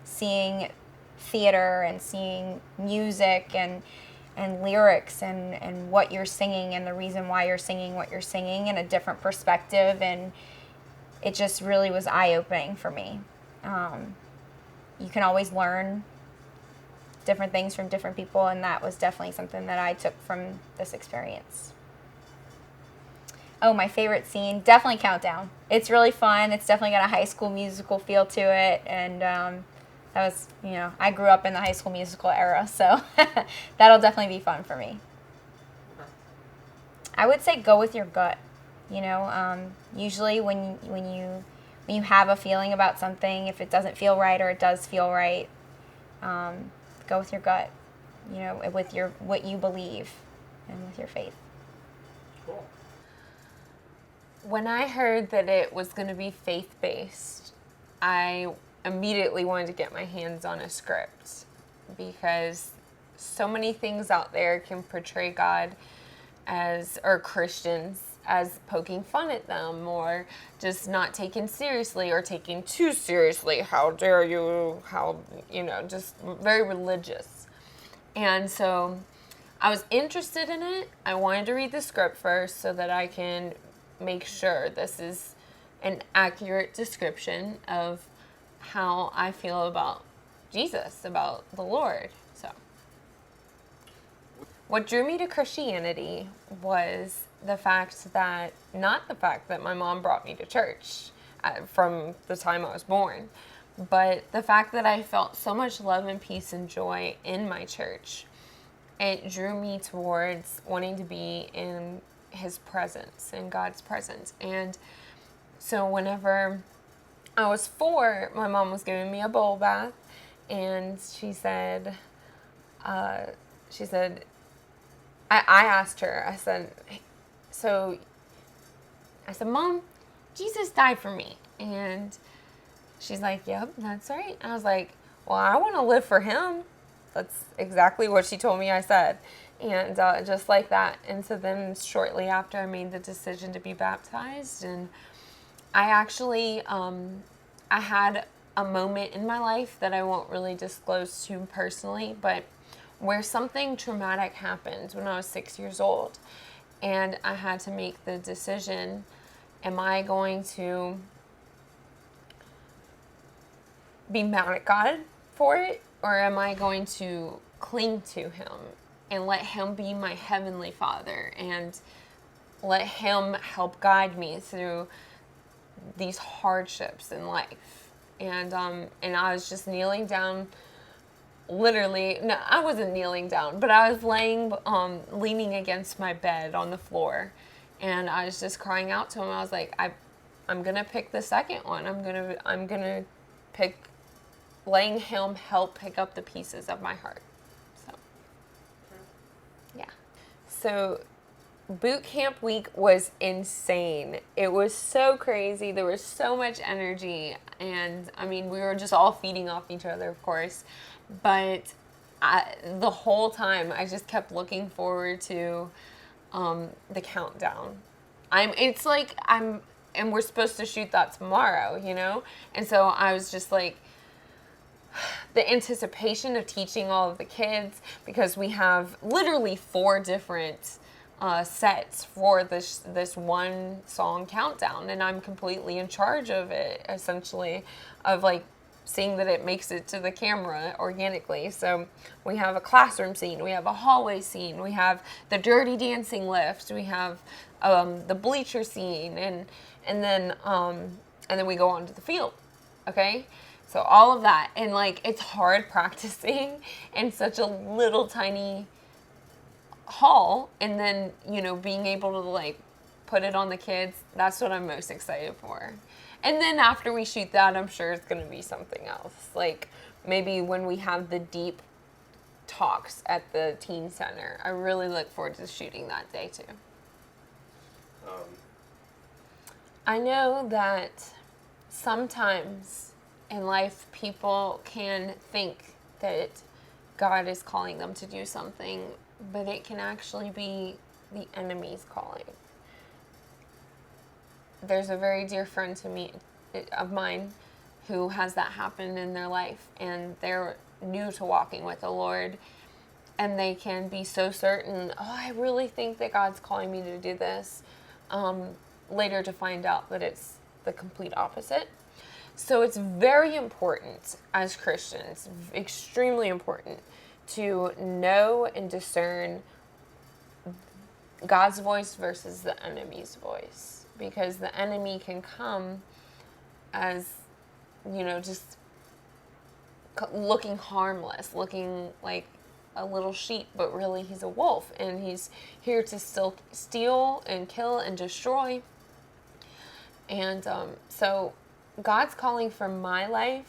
Seeing theater and seeing music and lyrics and what you're singing and the reason why you're singing what you're singing in a different perspective, and it just really was eye-opening for me. You can always learn different things from different people, and that was definitely something that I took from this experience. Oh, my favorite scene, definitely Countdown. It's really fun. It's definitely got a High School Musical feel to it, and that was, I grew up in the High School Musical era, so that'll definitely be fun for me. I would say go with your gut. Usually when you have a feeling about something, if it doesn't feel right or it does feel right, go with your gut. With what you believe and with your faith. Cool. When I heard that it was going to be faith-based, I immediately wanted to get my hands on a script because so many things out there can portray God or Christians as poking fun at them or just not taken seriously or taking too seriously. How dare you? Just very religious. And so I was interested in it. I wanted to read the script first so that I can make sure this is an accurate description of how I feel about Jesus, about the Lord. So what drew me to Christianity was not the fact that my mom brought me to church from the time I was born, but the fact that I felt so much love and peace and joy in my church. It drew me towards wanting to be in his presence, in God's presence. And so whenever I was 4, my mom was giving me a bowl bath, and she said, I asked her, I said, Mom, Jesus died for me. And she's like, yep, that's right. I was like, well, I want to live for him. That's exactly what she told me I said. And just like that. And so then shortly after, I made the decision to be baptized. And I actually, I had a moment in my life that I won't really disclose to personally, but where something traumatic happened when I was 6 years old. And I had to make the decision, am I going to be mad at God for it, or am I going to cling to him and let him be my heavenly Father and let him help guide me through these hardships in life? And I was just kneeling down, literally. No, I wasn't kneeling down, but I was leaning against my bed on the floor, And I was just crying out to him. I was like, I'm going to pick the second one. I'm going to pick letting him help pick up the pieces of my heart. So, yeah. So, boot camp week was insane. It was so crazy. There was so much energy. And, I mean, we were just all feeding off each other, of course. But the whole time, I just kept looking forward to the countdown. And we're supposed to shoot that tomorrow, you know? And so I was just like, the anticipation of teaching all of the kids, because we have literally 4 different sets for this one song countdown, and I'm completely in charge of it, essentially, of like seeing that it makes it to the camera organically. So we have a classroom scene, we have a hallway scene, we have the Dirty Dancing lift, we have the bleacher scene, and then we go on to the field. Okay, so all of that, and like it's hard practicing in such a little tiny hall, and then being able to like put it on the kids. That's what I'm most excited for. And then after we shoot that, I'm sure it's going to be something else. Like maybe when we have the deep talks at the teen center, I really look forward to shooting that day too. I know that sometimes in life people can think that God is calling them to do something, but it can actually be the enemy's calling. There's a very dear friend of mine who has that happen in their life, and they're new to walking with the Lord, and they can be so certain, I really think that God's calling me to do this, later to find out that it's the complete opposite. So it's very important as Christians, extremely important, to know and discern God's voice versus the enemy's voice, because the enemy can come as, just looking harmless, looking like a little sheep, but really he's a wolf, and he's here to still steal and kill and destroy. And so God's calling for my life,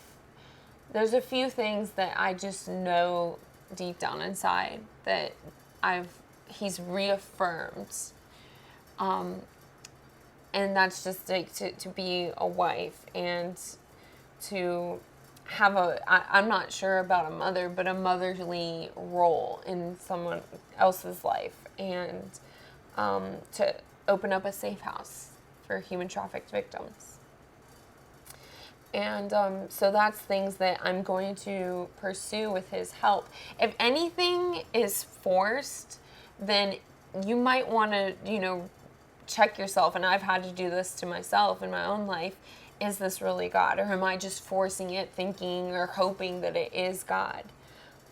there's a few things that I just know deep down inside that he's reaffirmed. And that's just like to be a wife and to have I'm not sure about a mother, but a motherly role in someone else's life, and to open up a safe house for human trafficked victims. And so that's things that I'm going to pursue with his help. If anything is forced, then you might want to, check yourself. And I've had to do this to myself in my own life. Is this really God? Or am I just forcing it, thinking or hoping that it is God?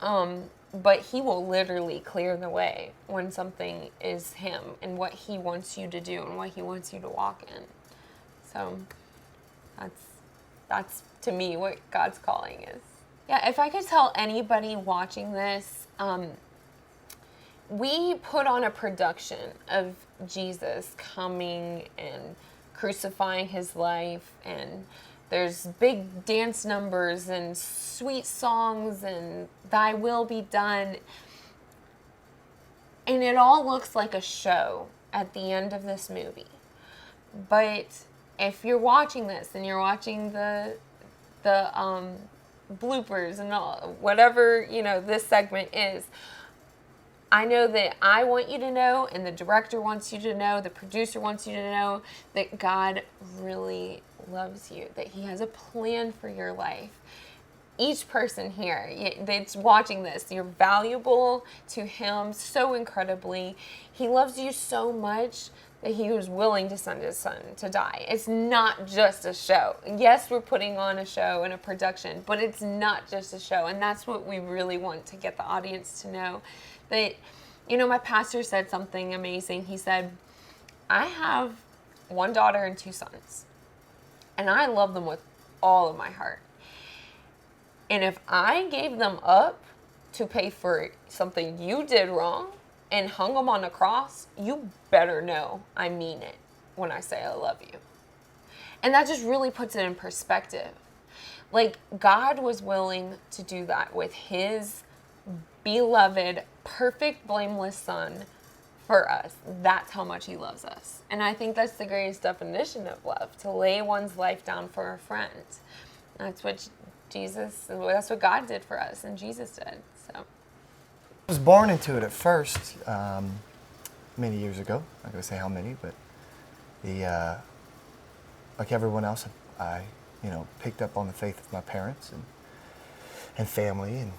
But he will literally clear the way when something is him and what he wants you to do and what he wants you to walk in. So that's to me what God's calling is. Yeah, if I could tell anybody watching this, we put on a production of Jesus coming and crucifying his life, and there's big dance numbers and sweet songs and thy will be done. And it all looks like a show at the end of this movie. But if you're watching this and you're watching the bloopers and all, whatever, this segment is, I know that I want you to know, and the director wants you to know, the producer wants you to know, that God really loves you, that he has a plan for your life. Each person here that's watching this, you're valuable to him so incredibly. He loves you so much that he was willing to send his son to die. It's not just a show. Yes, we're putting on a show and a production, but it's not just a show. And that's what we really want to get the audience to know. That, my pastor said something amazing. He said, I have one daughter and 2 sons, and I love them with all of my heart. And if I gave them up to pay for something you did wrong, and hung him on the cross, you better know I mean it when I say I love you. And that just really puts it in perspective. Like, God was willing to do that with his beloved, perfect, blameless son for us. That's how much he loves us. And I think that's the greatest definition of love, to lay one's life down for a friend. That's what that's what God did for us, and Jesus did. So I was born into it at first, many years ago. I'm not going to say how many, but like everyone else, I picked up on the faith of my parents and family and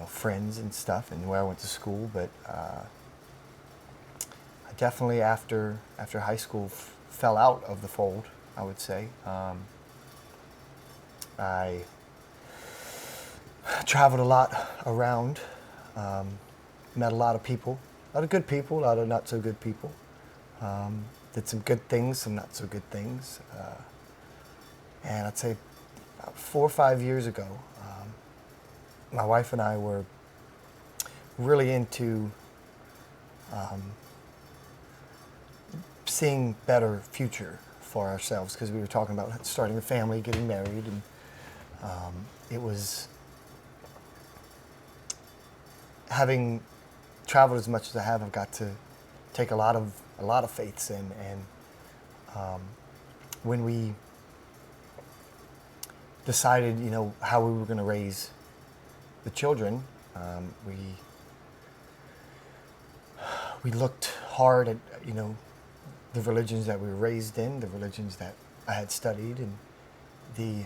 friends and stuff, and where I went to school. But I definitely after high school fell out of the fold, I would say. I traveled a lot around, met a lot of people, a lot of good people, a lot of not so good people. Did some good things, some not so good things. And I'd say about 4 or 5 years ago, my wife and I were really into seeing better future for ourselves, because we were talking about starting a family, getting married, and it was, having traveled as much as I have, I've got to take a lot of faiths in, and when we decided, how we were going to raise the children, we looked hard at, the religions that we were raised in, the religions that I had studied, and the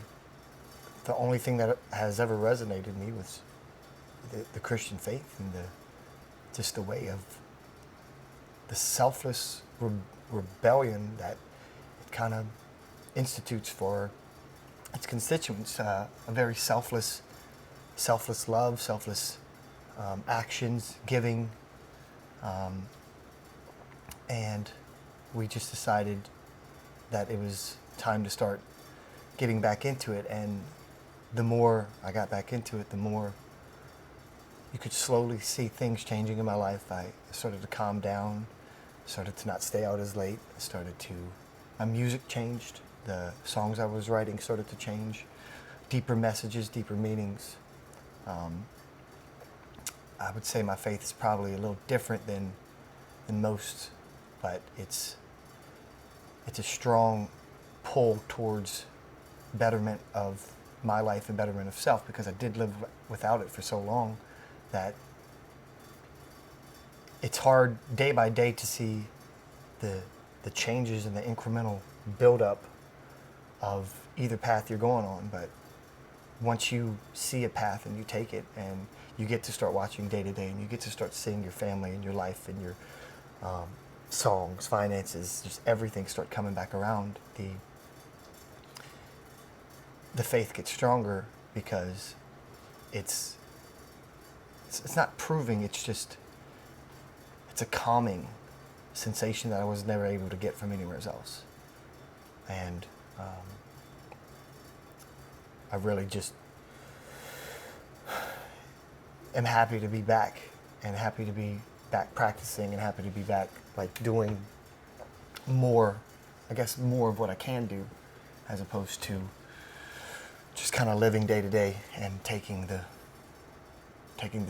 only thing that has ever resonated in me was the Christian faith, and just the way of the selfless rebellion that it kind of institutes for its constituents, a very selfless love, selfless actions, giving, and we just decided that it was time to start getting back into it. And the more I got back into it, the more you could slowly see things changing in my life. I started to calm down, started to not stay out as late, my music changed, the songs I was writing started to change, deeper messages, deeper meanings. I would say my faith is probably a little different than most, but it's a strong pull towards betterment of my life and betterment of self, because I did live without it for so long that it's hard day by day to see the changes and the incremental buildup of either path you're going on. But once you see a path and you take it, and you get to start watching day to day, and you get to start seeing your family and your life and your songs, finances, just everything start coming back around, the faith gets stronger, because it's not proving, it's a calming sensation that I was never able to get from anywhere else. And I really just am happy to be back, and happy to be back practicing, and happy to be back doing more of what I can do, as opposed to just kind of living day to day and taking the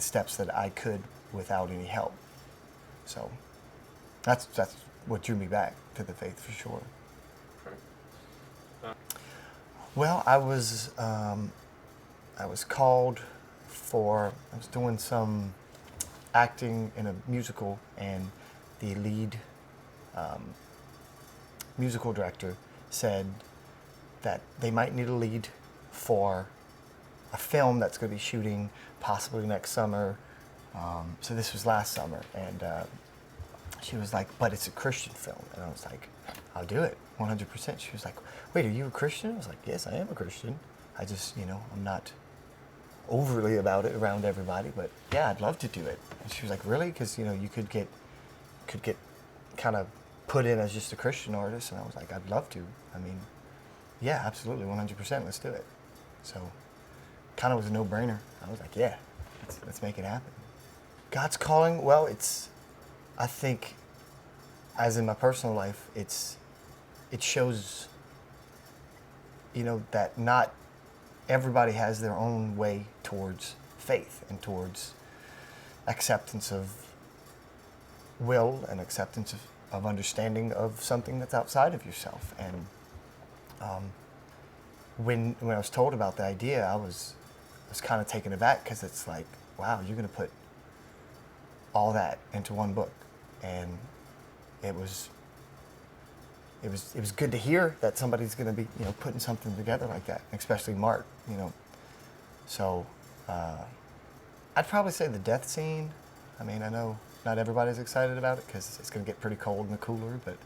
steps that I could without any help. So that's what drew me back to the faith, for sure. Well, I was called I was doing some acting in a musical, and the lead musical director said that they might need a lead for a film that's going to be shooting possibly next summer. So this was last summer, and she was like, but it's a Christian film. And I was like, I'll do it, 100%. She was like, wait, are you a Christian? I was like, yes, I am a Christian. I just, I'm not overly about it around everybody, but yeah, I'd love to do it. And she was like, really? Because, you could get kind of put in as just a Christian artist. And I was like, I'd love to. I mean, yeah, absolutely, 100%, let's do it. So kind of was a no-brainer. I was like, yeah, let's make it happen. God's calling, well, it's I think, as in my personal life, it shows, that not everybody has their own way towards faith and towards acceptance of will and acceptance of understanding of something that's outside of yourself. And when I was told about the idea, I was kind of taken aback, because it's like, wow, you're going to put all that into one book. And it was good to hear that somebody's going to be, putting something together like that, especially Mark, So I'd probably say the death scene. I mean, I know not everybody's excited about it because it's going to get pretty cold in the cooler, but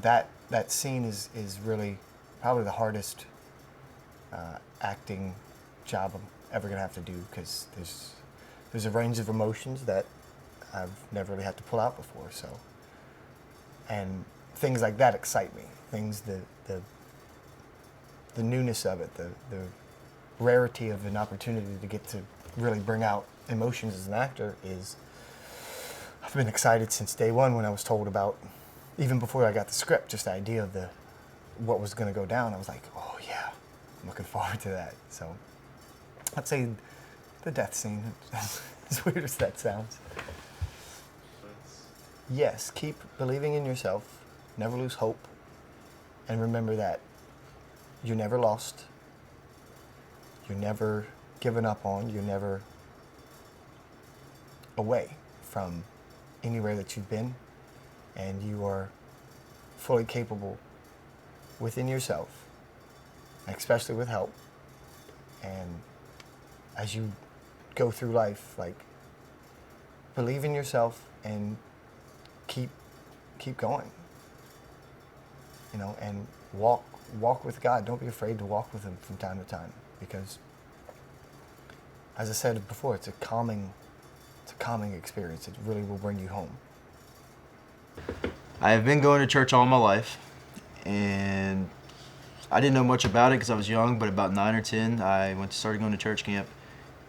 that scene is really probably the hardest acting job I'm ever going to have to do, because there's a range of emotions that I've never really had to pull out before. So, and things like that excite me. Things the newness of it, the rarity of an opportunity to get to really bring out emotions as an actor is. I've been excited since day one when I was told about, even before I got the script, just the idea of what was going to go down. I was like, oh yeah, I'm looking forward to that. So I'd say the death scene, as weird as that sounds. Yes, keep believing in yourself, never lose hope, and remember that you're never lost, you're never given up on, you're never away from anywhere that you've been, and you are fully capable within yourself, especially with help. And as you go through life, like, believe in yourself and keep going, and walk with God. Don't be afraid to walk with Him from time to time, because, as I said before, it's a calming experience. It really will bring you home. I have been going to church all my life, and I didn't know much about it because I was young, but about 9 or 10, I started going to church camp,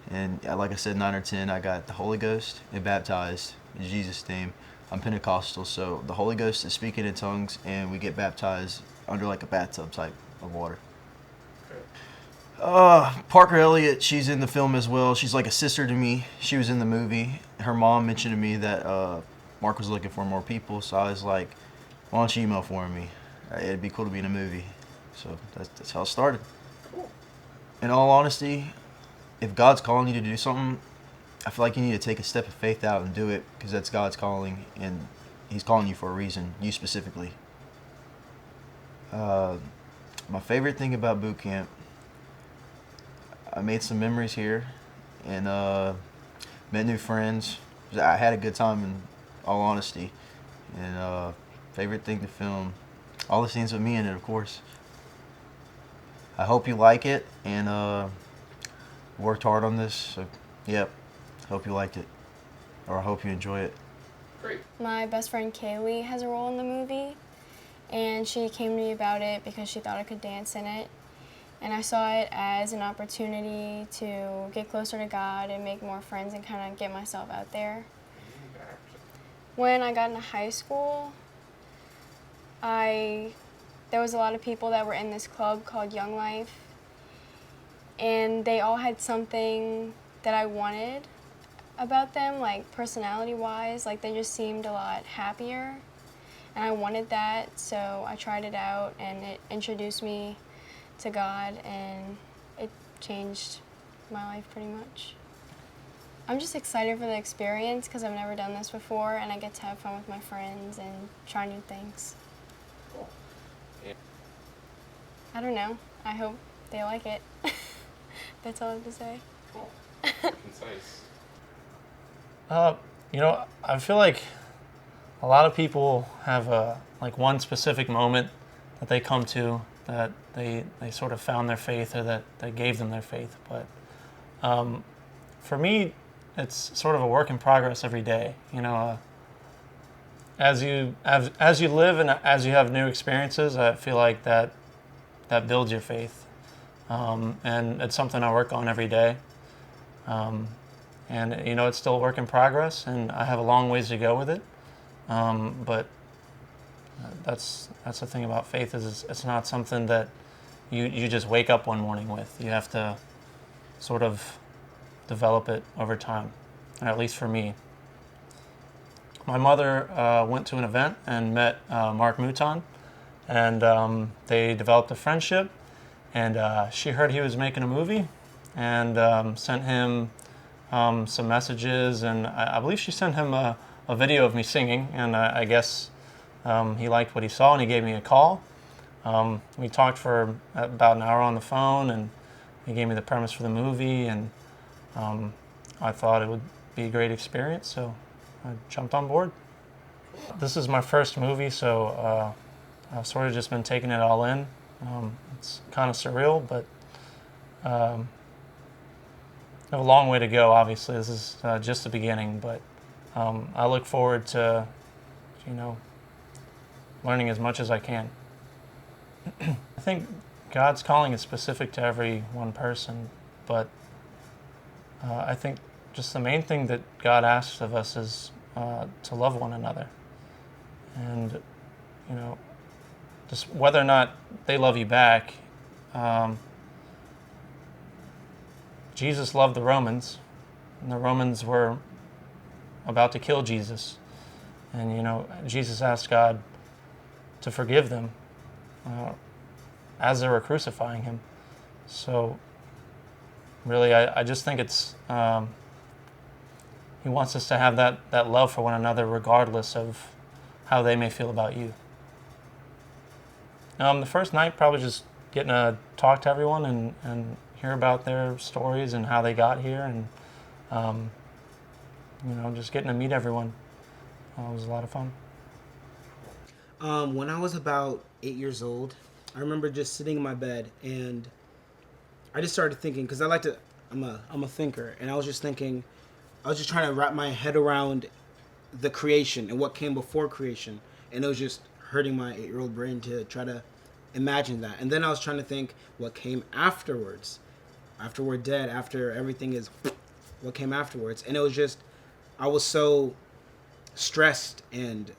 and like I said, 9 or 10, I got the Holy Ghost and baptized in Jesus' name. I'm Pentecostal, so the Holy Ghost is speaking in tongues, and we get baptized under like a bathtub type of water. Parker Elliott, she's in the film as well. She's like a sister to me. She was in the movie. Her mom mentioned to me that Mark was looking for more people, so I was like, why don't you email for me? It'd be cool to be in a movie. So that's how it started. In all honesty, if God's calling you to do something, I feel like you need to take a step of faith out and do it, because that's God's calling, and He's calling you for a reason, you specifically. My favorite thing about boot camp, I made some memories here and met new friends. I had a good time, in all honesty. And favorite thing to film, all the scenes with me in it, of course. I hope you like it, and worked hard on this. So, yep, hope you liked it, or I hope you enjoy it. Great. My best friend Kaylee has a role in the movie, and she came to me about it because she thought I could dance in it. And I saw it as an opportunity to get closer to God and make more friends and kind of get myself out there. When I got into high school, there was a lot of people that were in this club called Young Life, and they all had something that I wanted about them, like personality-wise. Like, they just seemed a lot happier, and I wanted that, so I tried it out, and it introduced me to God, and it changed my life pretty much. I'm just excited for the experience because I've never done this before, and I get to have fun with my friends and try new things. Cool. Yeah. I don't know. I hope they like it. That's all I have to say. Cool. Concise. I feel like a lot of people have like one specific moment that they come to, that they sort of found their faith, or that gave them their faith. But for me, it's sort of a work in progress every day. As you live and as you have new experiences, I feel like that builds your faith, and it's something I work on every day. And you know, it's still a work in progress, and I have a long ways to go with it. But that's the thing about faith, is it's not something that you just wake up one morning with. You have to sort of develop it over time, or at least for me. My mother went to an event and met Mark Mouton, and they developed a friendship, and she heard he was making a movie and sent him some messages, and I believe she sent him a video of me singing, and I guess he liked what he saw, and he gave me a call. We talked for about an hour on the phone, and he gave me the premise for the movie, and I thought it would be a great experience, so I jumped on board. This is my first movie, so I've sort of just been taking it all in. It's kind of surreal, but I have a long way to go, obviously. This is just the beginning, but I look forward to, you know, learning as much as I can. I think God's calling is specific to every one person, but I think just the main thing that God asks of us is to love one another. And, you know, just whether or not they love you back, Jesus loved the Romans, and the Romans were about to kill Jesus. And, you know, Jesus asked God to forgive them as they were crucifying him. So, really, I just think it's, he wants us to have that love for one another regardless of how they may feel about you. The first night, probably just getting to talk to everyone and hear about their stories and how they got here, and you know, just getting to meet everyone. It was a lot of fun. When I was about 8 years old, I remember just sitting in my bed, and I just started thinking, because I'm a thinker, and I was just thinking, I was just trying to wrap my head around the creation and what came before creation, and it was just hurting my 8-year-old brain to try to imagine that. And then I was trying to think what came afterwards, after we're dead, after everything is, what came afterwards. And it was just, I was so stressed and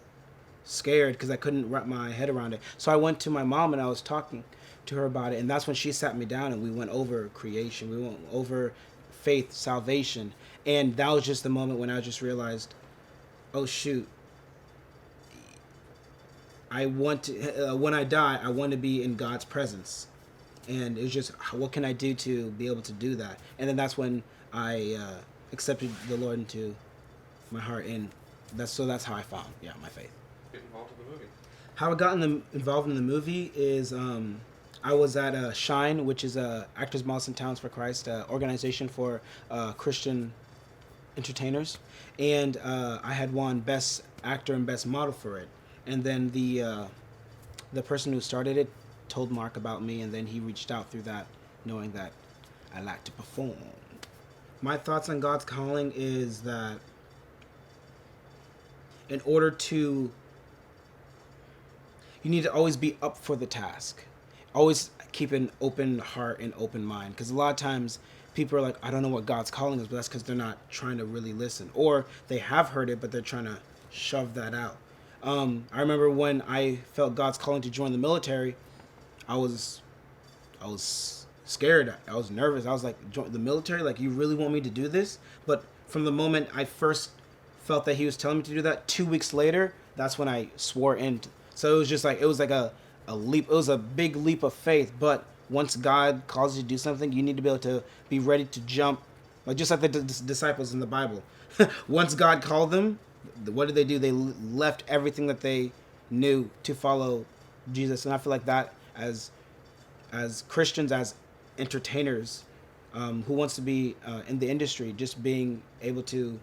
scared because I couldn't wrap my head around it. So I went to my mom and I was talking to her about it, and that's when she sat me down and we went over creation, we went over faith, salvation, and that was just the moment when I just realized, oh shoot, I want to, when I die, I want to be in God's presence. And it's just, what can I do to be able to do that? And then that's when I accepted the Lord into my heart, and that's how I found, my faith. Get involved in the movie. How I got involved in the movie is I was at Shine, which is Actors, Models, and Talents for Christ, organization for Christian entertainers, and I had won Best Actor and Best Model for it. And then the person who started it told Mark about me, and then he reached out through that, knowing that I like to perform. My thoughts on God's calling is that in order to, you need to always be up for the task. Always keep an open heart and open mind, because a lot of times people are like, I don't know what God's calling is, but that's because they're not trying to really listen, or they have heard it but they're trying to shove that out. I remember when I felt God's calling to join the military, I was scared. I was nervous. I was like, join the military? Like, you really want me to do this? But from the moment I first felt that he was telling me to do that, 2 weeks later, that's when I swore in. So it was just like, it was like a leap. It was a big leap of faith. But once God calls you to do something, you need to be able to be ready to jump. Like, just like the disciples in the Bible. Once God called them, what did? They left everything that they knew to follow Jesus. And I feel like that as Christians, as entertainers, who wants to be in the industry, just being able to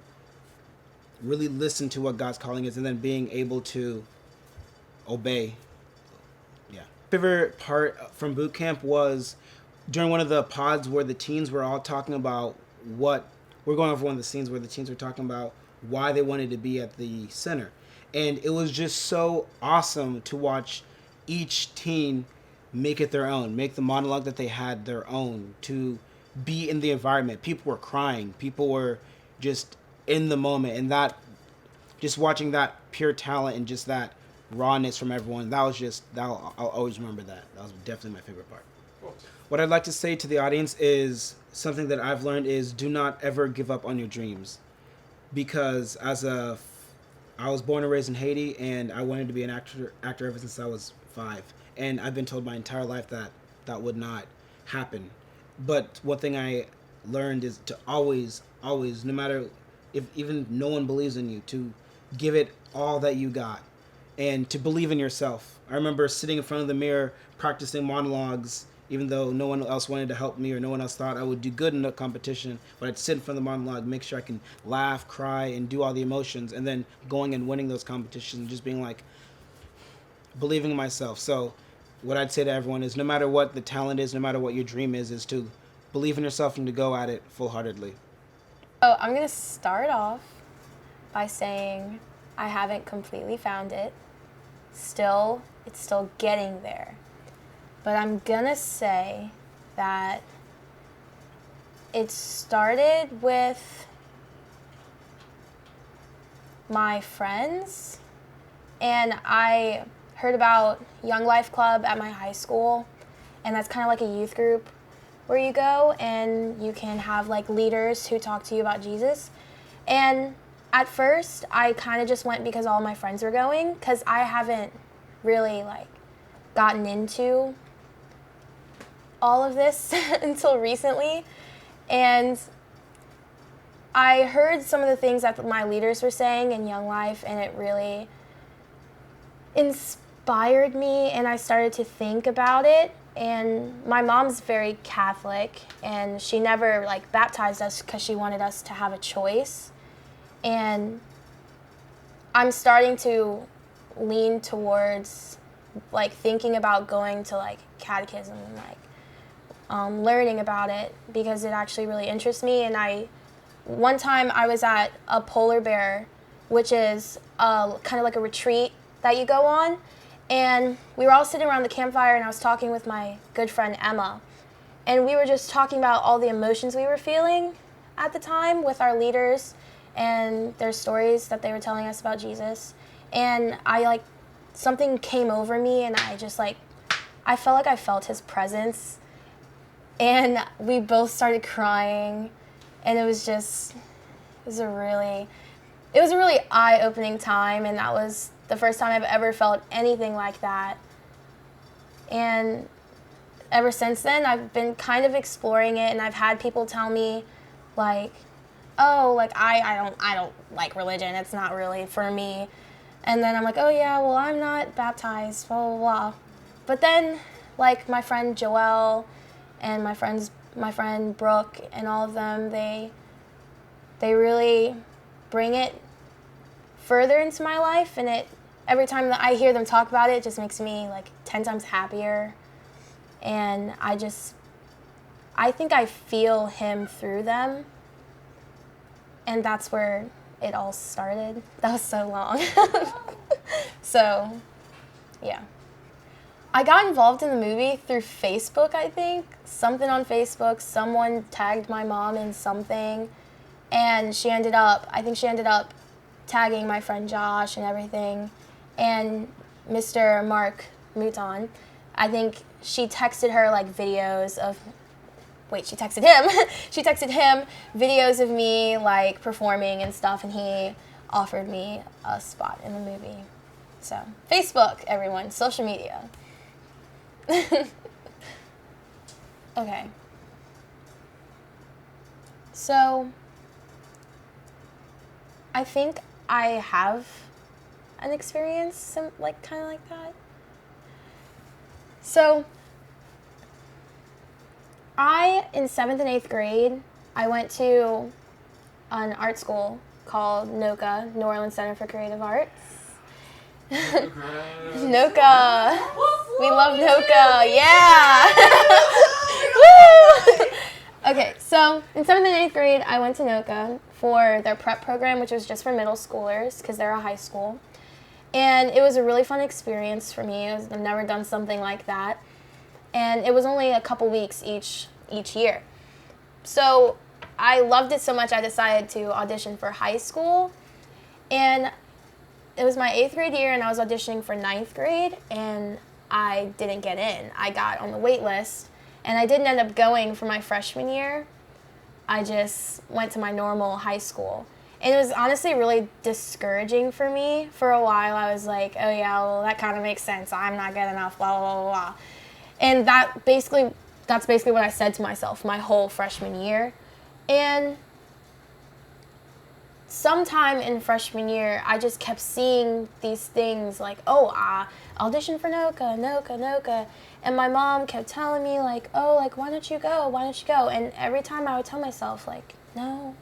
really listen to what God's calling is, and then being able to obey. Yeah. Favorite part from boot camp was during one of the pods where the teens were all talking about we're going over one of the scenes where the teens were talking about why they wanted to be at the center. And it was just so awesome to watch each teen make it their own, make the monologue that they had their own, to be in the environment. People were crying. People were just in the moment, and that just watching that pure talent and just that rawness from everyone, I'll always remember that. That was definitely my favorite part. What I'd like to say to the audience is something that I've learned is do not ever give up on your dreams, because I was born and raised in Haiti, and I wanted to be an actor ever since I was 5, and I've been told my entire life that that would not happen. But one thing I learned is to always, no matter if even no one believes in you, to give it all that you got and to believe in yourself. I remember sitting in front of the mirror practicing monologues, even though no one else wanted to help me or no one else thought I would do good in the competition, but I'd sit in front of the monologue, make sure I can laugh, cry, and do all the emotions, and then going and winning those competitions and just being like, believing in myself. So what I'd say to everyone is no matter what the talent is, no matter what your dream is to believe in yourself and to go at it full-heartedly. So I'm going to start off by saying I haven't completely found it. It's still getting there. But I'm going to say that it started with my friends, and I heard about Young Life Club at my high school, and that's kind of like a youth group where you go and you can have like leaders who talk to you about Jesus. And at first, I kind of just went because all my friends were going, because I haven't really like gotten into all of this until recently. And I heard some of the things that my leaders were saying in Young Life, and it really inspired me, and I started to think about it. And my mom's very Catholic, and she never like baptized us because she wanted us to have a choice. And I'm starting to lean towards like thinking about going to like catechism and like learning about it, because it actually really interests me. And one time I was at a polar bear, which is kind of like a retreat that you go on, and we were all sitting around the campfire, and I was talking with my good friend Emma, and we were just talking about all the emotions we were feeling at the time with our leaders and their stories that they were telling us about Jesus. And something came over me, and I felt like I felt his presence, and we both started crying, and it was a really eye-opening time, and that was the first time I've ever felt anything like that. And ever since then, I've been kind of exploring it, and I've had people tell me, like, oh, like, I don't like religion, it's not really for me. And then I'm like, oh yeah, well, I'm not baptized, blah, blah, blah. But then, like, my friend Joelle and my friend Brooke and all of them, they really bring it further into my life, and every time that I hear them talk about it, it just makes me like 10 times happier. And I think I feel him through them, and that's where it all started. That was so long. So, yeah. I got involved in the movie through Facebook, I think. Something on Facebook, someone tagged my mom in something, and I think she ended up tagging my friend Josh and everything, and Mr. Mark Mouton. I think she texted her like videos of, she texted him videos of me like performing and stuff, and he offered me a spot in the movie. So, Facebook, everyone, social media. Okay. So, I think I have an experience kind of like that. So, in 7th and 8th grade, I went to an art school called NOCA, New Orleans Center for Creative Arts. NOCA. We love NOCA. Yeah. Woo! Okay, so in 7th and 8th grade, I went to NOCA for their prep program, which was just for middle schoolers because they're a high school. And it was a really fun experience for me. I've never done something like that. And it was only a couple weeks each year. So I loved it so much I decided to audition for high school. And it was my 8th grade year, and I was auditioning for 9th grade, and I didn't get in. I got on the wait list, and I didn't end up going for my freshman year. I just went to my normal high school. And it was honestly really discouraging for me. For a while, I was like, oh yeah, well, that kind of makes sense. I'm not good enough, blah, blah, blah, blah. And that's basically what I said to myself my whole freshman year. And sometime in freshman year, I just kept seeing these things like, audition for NOCA. And my mom kept telling me like, oh, like, why don't you go? And every time I would tell myself like, no,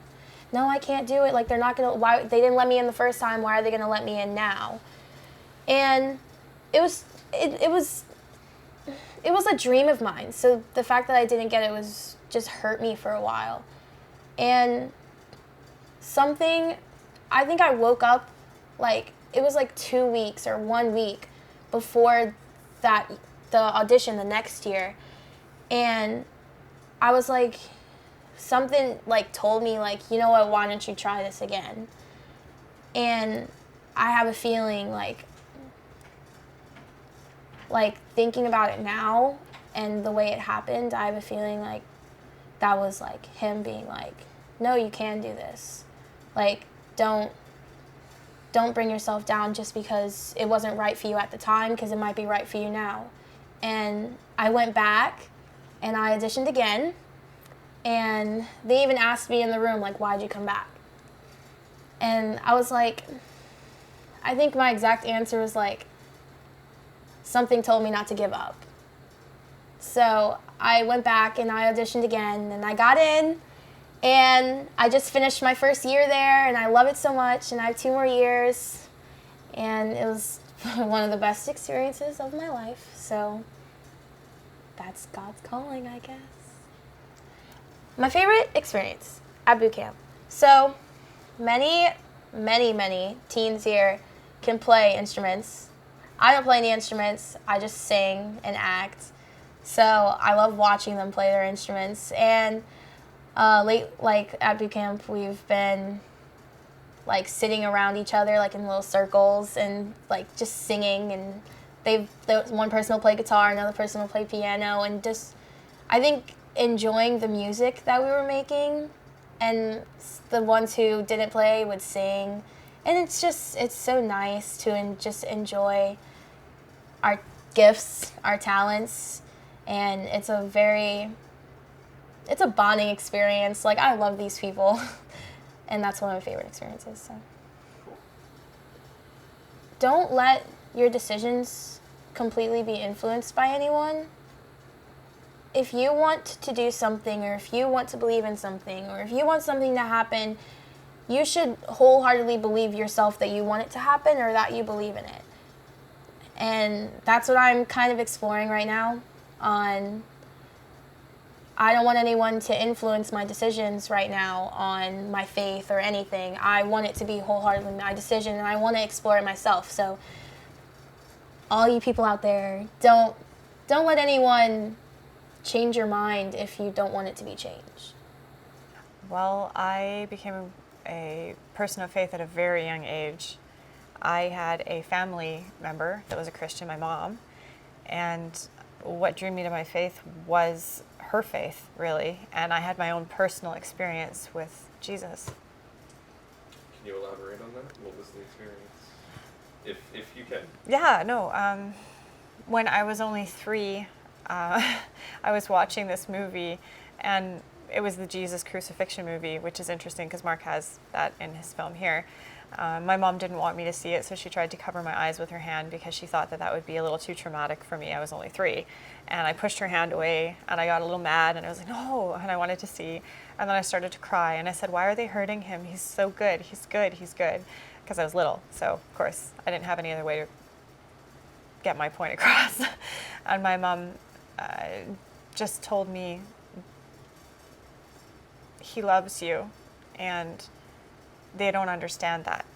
I can't do it. Like, they're not gonna, why, they didn't let me in the first time, why are they gonna let me in now? And it was a dream of mine. So the fact that I didn't get it was just hurt me for a while. And I think I woke up, like, it was like 2 weeks or 1 week before the audition the next year. And I was like, something like told me like, you know what, why don't you try this again? And I have a feeling like thinking about it now and the way it happened, I have a feeling like that was like him being like, no, you can do this. Like, don't bring yourself down just because it wasn't right for you at the time, because it might be right for you now. And I went back and I auditioned again, and they even asked me in the room, like, why'd you come back? And I was like, I think my exact answer was like, something told me not to give up. So I went back and I auditioned again, and I got in, and I just finished my first year there, and I love it so much, and I have 2 more years, and it was one of the best experiences of my life. So that's God's calling, I guess. My favorite experience at boot camp. So many teens here can play instruments. I don't play any instruments. I just sing and act. So I love watching them play their instruments. And at boot camp, we've been like sitting around each other like in little circles and like just singing. And one person will play guitar, another person will play piano, and just I think enjoying the music that we were making, and the ones who didn't play would sing, and it's so nice to just enjoy our gifts, our talents, and it's a bonding experience. Like, I love these people, and that's one of my favorite experiences. So don't let your decisions completely be influenced by anyone. If you want to do something, or if you want to believe in something, or if you want something to happen, you should wholeheartedly believe yourself that you want it to happen or that you believe in it. And that's what I'm kind of exploring right now. I don't want anyone to influence my decisions right now on my faith or anything. I want it to be wholeheartedly my decision, and I want to explore it myself. So all you people out there, don't let anyone change your mind if you don't want it to be changed. Well, I became a person of faith at a very young age. I had a family member that was a Christian, my mom, and what drew me to my faith was her faith, really, and I had my own personal experience with Jesus. Can you elaborate on that? What was the experience? If you can. Yeah, no. When I was only 3, I was watching this movie, and it was the Jesus crucifixion movie, which is interesting because Mark has that in his film here. My mom didn't want me to see it, so she tried to cover my eyes with her hand because she thought that would be a little too traumatic for me. I was only 3. And I pushed her hand away, and I got a little mad, and I was like, no, and I wanted to see. And then I started to cry, and I said, why are they hurting him? He's so good. He's good. He's good. Because I was little, so of course I didn't have any other way to get my point across. And my mom just told me, he loves you, and they don't understand that.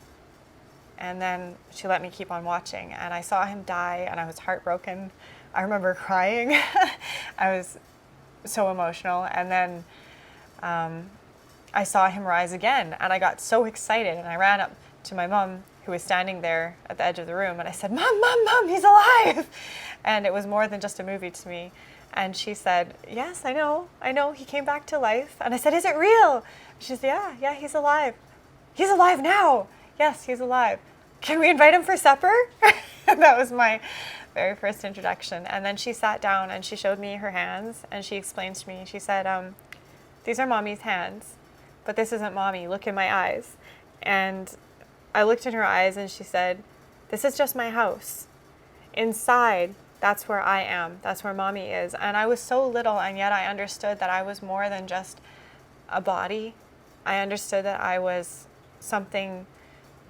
And then she let me keep on watching, and I saw him die, and I was heartbroken. I remember crying. I was so emotional. And then I saw him rise again, and I got so excited, and I ran up to my mom, who was standing there at the edge of the room, and I said, Mom, Mom, Mom, he's alive! And it was more than just a movie to me. And she said, yes, I know, he came back to life. And I said, is it real? She said, yeah, he's alive. He's alive now. Yes, he's alive. Can we invite him for supper? That was my very first introduction. And then she sat down and she showed me her hands, and she explained to me, she said, these are Mommy's hands, but this isn't Mommy. Look in my eyes. And I looked in her eyes and she said, this is just my house. Inside, that's where I am. That's where Mommy is. And I was so little, and yet I understood that I was more than just a body. I understood that I was something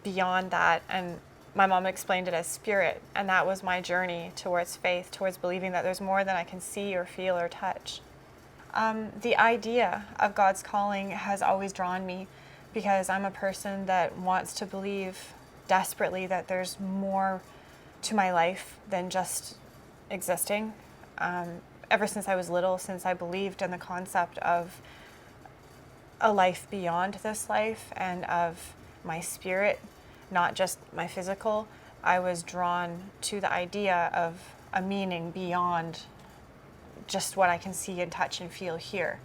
beyond that. And my mom explained it as spirit. And that was my journey towards faith, towards believing that there's more than I can see or feel or touch. The idea of God's calling has always drawn me, because I'm a person that wants to believe desperately that there's more to my life than just existing. Ever since I was little, since I believed in the concept of a life beyond this life and of my spirit, not just my physical, I was drawn to the idea of a meaning beyond just what I can see and touch and feel here.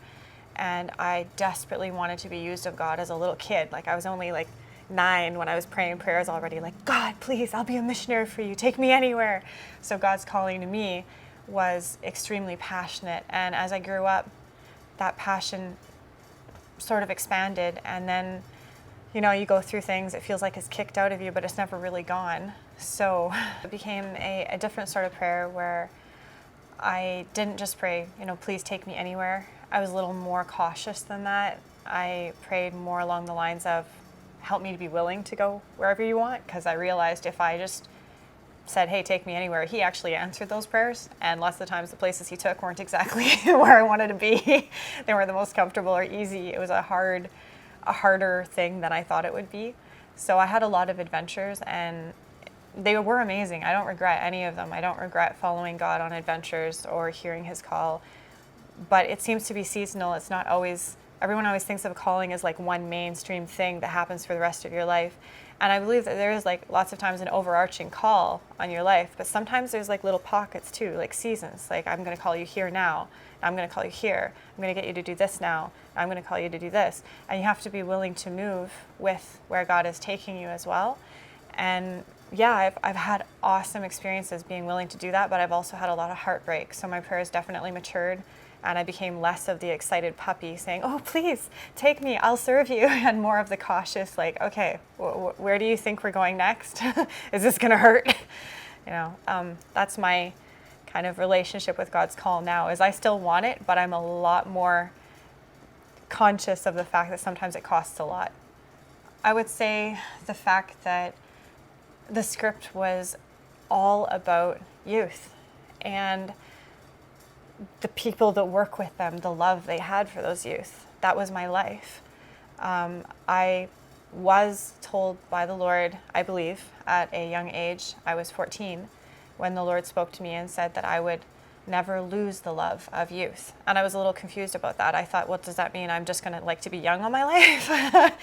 And I desperately wanted to be used of God as a little kid. Like, I was only like 9 when I was praying prayers already, like, God, please, I'll be a missionary for you. Take me anywhere. So God's calling to me was extremely passionate. And as I grew up, that passion sort of expanded. And then, you know, you go through things, it feels like it's kicked out of you, but it's never really gone. So it became a different sort of prayer where I didn't just pray, you know, please take me anywhere. I was a little more cautious than that. I prayed more along the lines of, help me to be willing to go wherever you want, because I realized if I just said, hey, take me anywhere, he actually answered those prayers. And lots of the times the places he took weren't exactly where I wanted to be. They weren't the most comfortable or easy. It was a harder thing than I thought it would be. So I had a lot of adventures, and they were amazing. I don't regret any of them. I don't regret following God on adventures or hearing his call. But it seems to be seasonal. It's not always, everyone always thinks of a calling as like one mainstream thing that happens for the rest of your life. And I believe that there is like lots of times an overarching call on your life, but sometimes there's like little pockets too, like seasons. Like, I'm going to call you here now. I'm going to call you here. I'm going to get you to do this now. I'm going to call you to do this. And you have to be willing to move with where God is taking you as well. And yeah, I've had awesome experiences being willing to do that, but I've also had a lot of heartbreak. So my prayers definitely matured, and I became less of the excited puppy saying, oh, please take me, I'll serve you, and more of the cautious, like, okay, where do you think we're going next? Is this gonna hurt? You know, that's my kind of relationship with God's call now, is I still want it, but I'm a lot more conscious of the fact that sometimes it costs a lot. I would say the fact that the script was all about youth and the people that work with them, the love they had for those youth. That was my life. I was told by the Lord, I believe, at a young age, I was 14, when the Lord spoke to me and said that I would never lose the love of youth. And I was a little confused about that. I thought, what does that mean? I'm just going to like to be young all my life?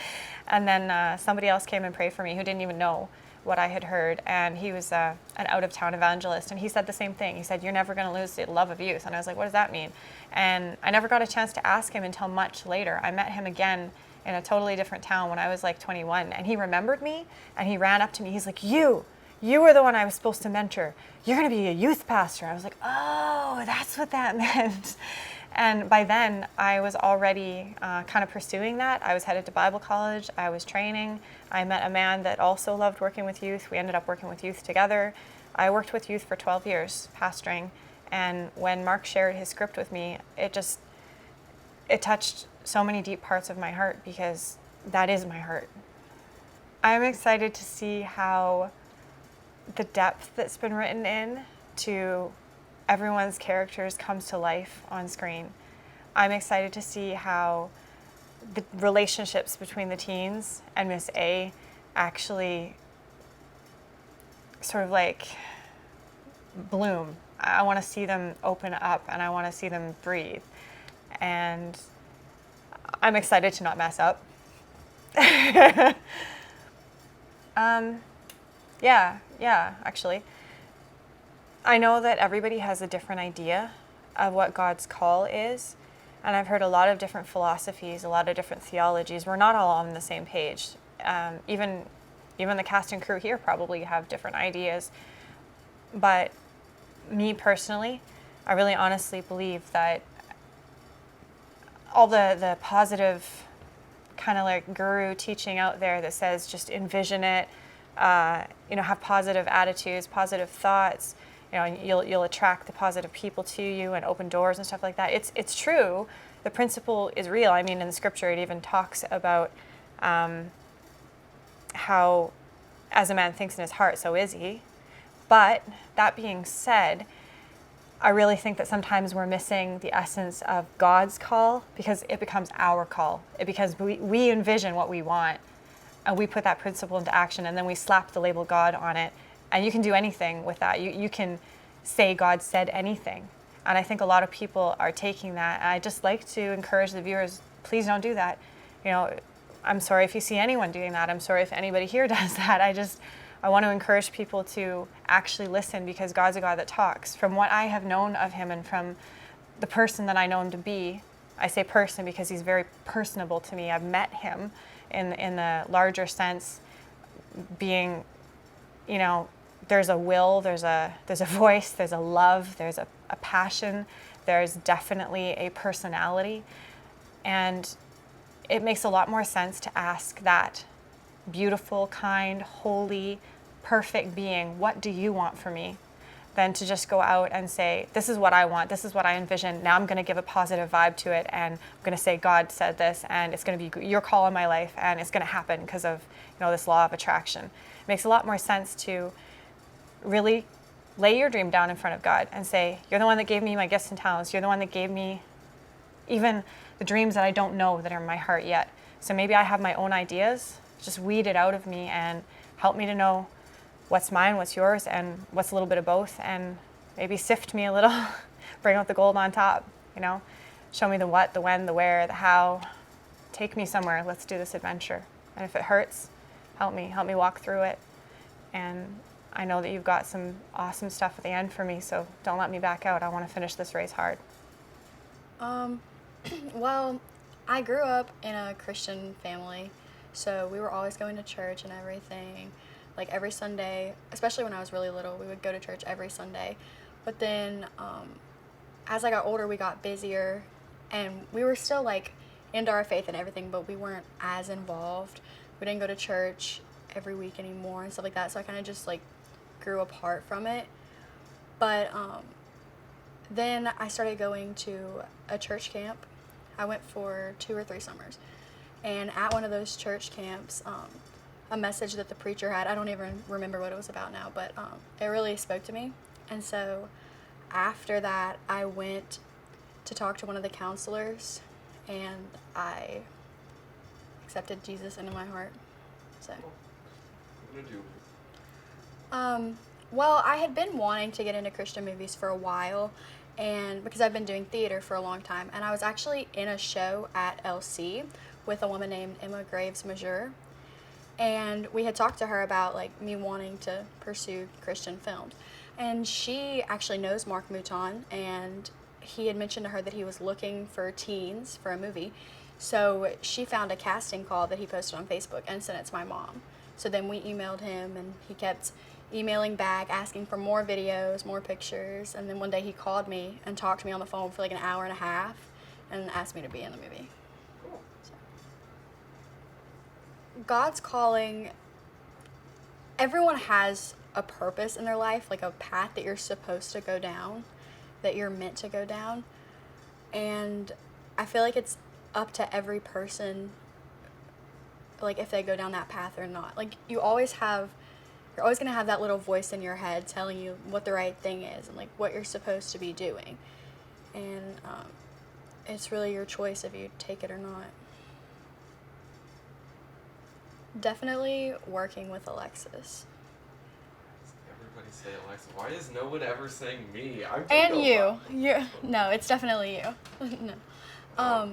And then somebody else came and prayed for me who didn't even know what I had heard, and he was an out-of-town evangelist, and he said the same thing. He said, you're never going to lose the love of youth. And I was like, what does that mean? And I never got a chance to ask him until much later. I met him again in a totally different town when I was like 21, and he remembered me, and he ran up to me. He's like, you were the one I was supposed to mentor. You're going to be a youth pastor. I was like, oh, that's what that meant. And by then, I was already kind of pursuing that. I was headed to Bible college. I was training. I met a man that also loved working with youth. We ended up working with youth together. I worked with youth for 12 years, pastoring. And when Mark shared his script with me, it touched so many deep parts of my heart, because that is my heart. I'm excited to see how the depth that's been written in to everyone's characters comes to life on screen. I'm excited to see how the relationships between the teens and Miss A actually sort of like bloom. I want to see them open up, and I want to see them breathe. And I'm excited to not mess up. Yeah, actually. I know that everybody has a different idea of what God's call is, and I've heard a lot of different philosophies, a lot of different theologies. We're not all on the same page. Even the cast and crew here probably have different ideas. But me personally, I really honestly believe that all the positive kind of like guru teaching out there that says just envision it, have positive attitudes, positive thoughts, and you'll attract the positive people to you and open doors and stuff like that. It's true. The principle is real. I mean, in the scripture, it even talks about how as a man thinks in his heart, so is he. But that being said, I really think that sometimes we're missing the essence of God's call because it becomes our call. Because we envision what we want and we put that principle into action and then we slap the label God on it. And you can do anything with that. You can say God said anything. And I think a lot of people are taking that. And I just like to encourage the viewers, please don't do that. I'm sorry if you see anyone doing that. I'm sorry if anybody here does that. I want to encourage people to actually listen because God's a God that talks. From what I have known of him and from the person that I know him to be, I say person because he's very personable to me. I've met him in the larger sense, being, there's a will, there's a voice, there's a love, there's a passion, there's definitely a personality. And it makes a lot more sense to ask that beautiful, kind, holy, perfect being, what do you want for me? Than to just go out and say, this is what I want, this is what I envision, now I'm going to give a positive vibe to it, and I'm going to say God said this, and it's going to be your call in my life, and it's going to happen because of this law of attraction. It makes a lot more sense to really lay your dream down in front of God and say, you're the one that gave me my gifts and talents, you're the one that gave me even the dreams that I don't know that are in my heart yet. So maybe I have my own ideas, just weed it out of me and help me to know what's mine, what's yours, and what's a little bit of both, and maybe sift me a little, bring out the gold on top, show me the what, the when, the where, the how, take me somewhere, let's do this adventure. And if it hurts, help me walk through it. And I know that you've got some awesome stuff at the end for me, so don't let me back out. I want to finish this race hard. Well, I grew up in a Christian family, so we were always going to church and everything. Like every Sunday, especially when I was really little, we would go to church every Sunday. But then as I got older, we got busier, and we were still like into our faith and everything, but we weren't as involved. We didn't go to church every week anymore and stuff like that, so I kind of just like grew apart from it. But then I started going to a church camp. I went for 2 or 3 summers. And at one of those church camps, a message that the preacher had, I don't even remember what it was about now, but it really spoke to me. And so after that, I went to talk to one of the counselors, and I accepted Jesus into my heart. So. What did you do? Well, I had been wanting to get into Christian movies for a while, and because I've been doing theater for a long time, and I was actually in a show at LC with a woman named Emma Graves Major, and we had talked to her about like me wanting to pursue Christian films, and she actually knows Mark Mouton, and he had mentioned to her that he was looking for teens for a movie, so she found a casting call that he posted on Facebook and sent it to my mom. So then we emailed him, and he kept emailing back, asking for more videos, more pictures, and then one day he called me and talked to me on the phone for like an hour and a half and asked me to be in the movie. Cool. So. God's calling, everyone has a purpose in their life, like a path that you're supposed to go down, that you're meant to go down, and I feel like it's up to every person, like if they go down that path or not. Like you're always going to have that little voice in your head telling you what the right thing is and like what you're supposed to be doing. And it's really your choice if you take it or not. Definitely working with Alexis. Everybody say Alexa. Why is no one ever saying me? And you. No, it's definitely you. No.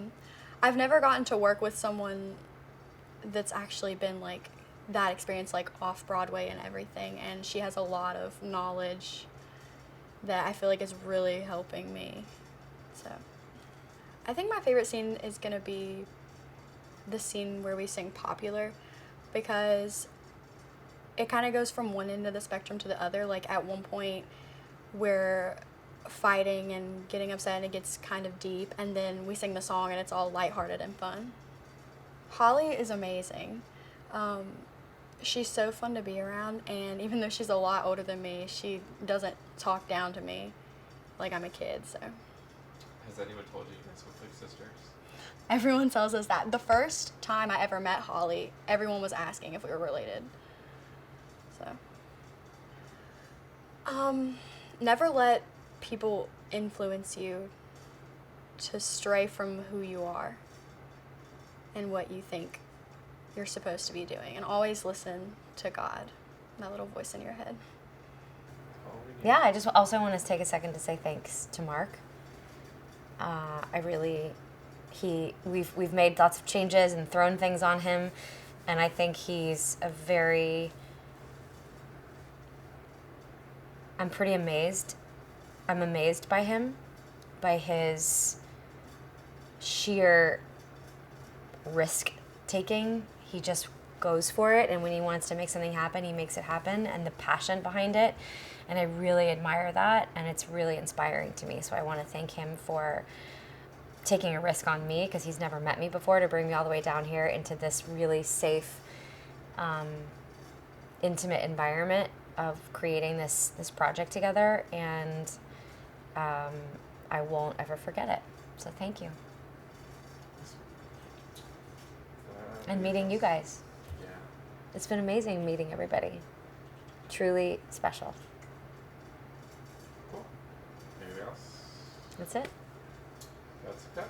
I've never gotten to work with someone that's actually been like that experience, like off Broadway and everything, and she has a lot of knowledge that I feel like is really helping me. So I think my favorite scene is gonna be the scene where we sing Popular, because it kind of goes from one end of the spectrum to the other. Like at one point we're fighting and getting upset and it gets kind of deep, and then we sing the song and it's all lighthearted and fun. Holly is amazing. She's so fun to be around, and even though she's a lot older than me, she doesn't talk down to me like I'm a kid, so. Has anyone told you guys look like sisters? Everyone tells us that. The first time I ever met Holly, everyone was asking if we were related. So. Never let people influence you to stray from who you are and what you think you're supposed to be doing, and always listen to God, that little voice in your head. Yeah, I just also want to take a second to say thanks to Mark. We've made lots of changes and thrown things on him, and I think he's I'm pretty amazed. I'm amazed by him, by his sheer risk taking. He just goes for it, and when he wants to make something happen, he makes it happen, and the passion behind it. And I really admire that, and it's really inspiring to me. So I want to thank him for taking a risk on me, because he's never met me before, to bring me all the way down here into this really safe, intimate environment of creating this project together, and I won't ever forget it. So thank you. And meeting you guys. Yeah. It's been amazing meeting everybody. Truly special. Cool. Anything else? That's it. That's okay.